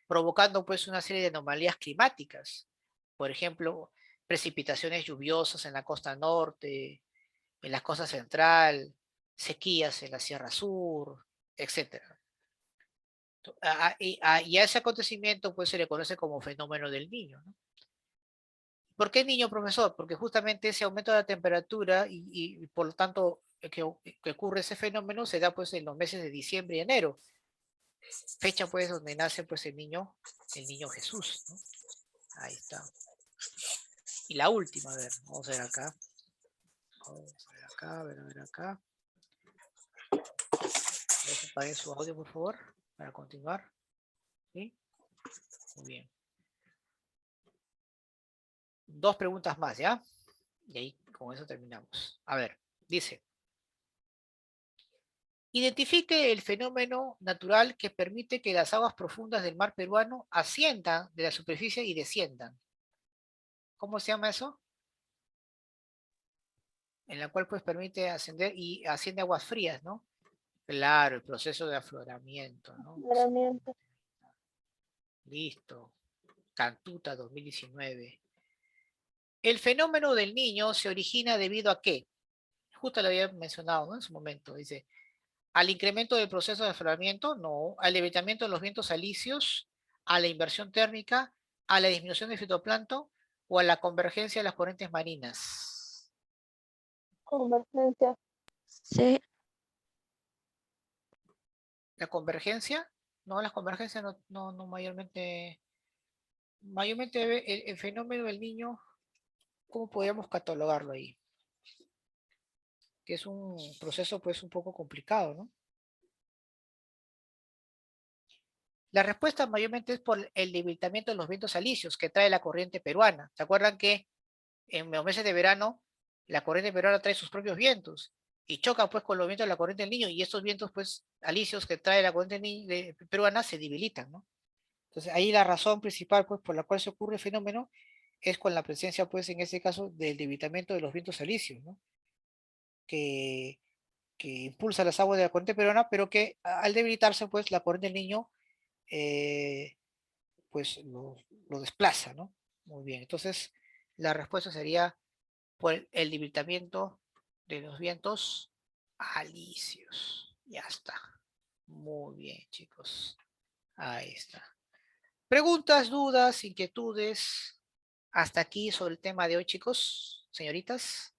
provocando pues una serie de anomalías climáticas. Por ejemplo, precipitaciones lluviosas en la costa norte, en la costa central, sequías en la Sierra Sur, etcétera. Y a ese acontecimiento pues se le conoce como fenómeno del niño, ¿no? ¿Por qué niño, profesor? Porque justamente ese aumento de la temperatura y por lo tanto que ocurre ese fenómeno se da pues en los meses de diciembre y enero, fecha pues donde nace pues el niño Jesús, ¿no? Ahí está. Y la última, a ver, vamos a ver acá. Vamos a ver acá, a ver acá. Apaguen su audio, por favor, para continuar. ¿Sí? Muy bien. 2 preguntas más, ¿ya? Y ahí con eso terminamos. A ver, dice. Identifique el fenómeno natural que permite que las aguas profundas del mar peruano asciendan de la superficie y desciendan. ¿Cómo se llama eso? En la cual pues permite ascender y asciende aguas frías, ¿no? Claro, el proceso de afloramiento, ¿no? Herramienta. Listo. Cantuta 2019. El fenómeno del niño se origina debido a qué? Justo lo había mencionado, ¿no? En su momento. Dice, al incremento del proceso de afloramiento, no. Al levantamiento de los vientos alisios, a la inversión térmica, a la disminución del fitoplancton o a la convergencia de las corrientes marinas. Convergencia. Sí, ¿La convergencia? No, las convergencias no mayormente el fenómeno del niño, ¿cómo podríamos catalogarlo ahí? Que es un proceso pues un poco complicado, ¿no? La respuesta mayormente es por el debilitamiento de los vientos alisios que trae la corriente peruana. ¿Se acuerdan que en los meses de verano la corriente peruana trae sus propios vientos y choca pues con los vientos de la corriente del Niño y estos vientos pues alisios que trae la corriente peruana se debilitan, ¿no? Entonces ahí la razón principal pues por la cual se ocurre el fenómeno es con la presencia pues en este caso del debilitamiento de los vientos alisios, ¿no? Que, que impulsa las aguas de la corriente peruana, pero que al debilitarse pues la corriente del Niño eh, pues lo desplaza, ¿no? Muy bien, entonces la respuesta sería por el debilitamiento de los vientos alisios. Ya está. Muy bien, chicos. Ahí está. Preguntas, dudas, inquietudes. Hasta aquí sobre el tema de hoy, chicos, señoritas.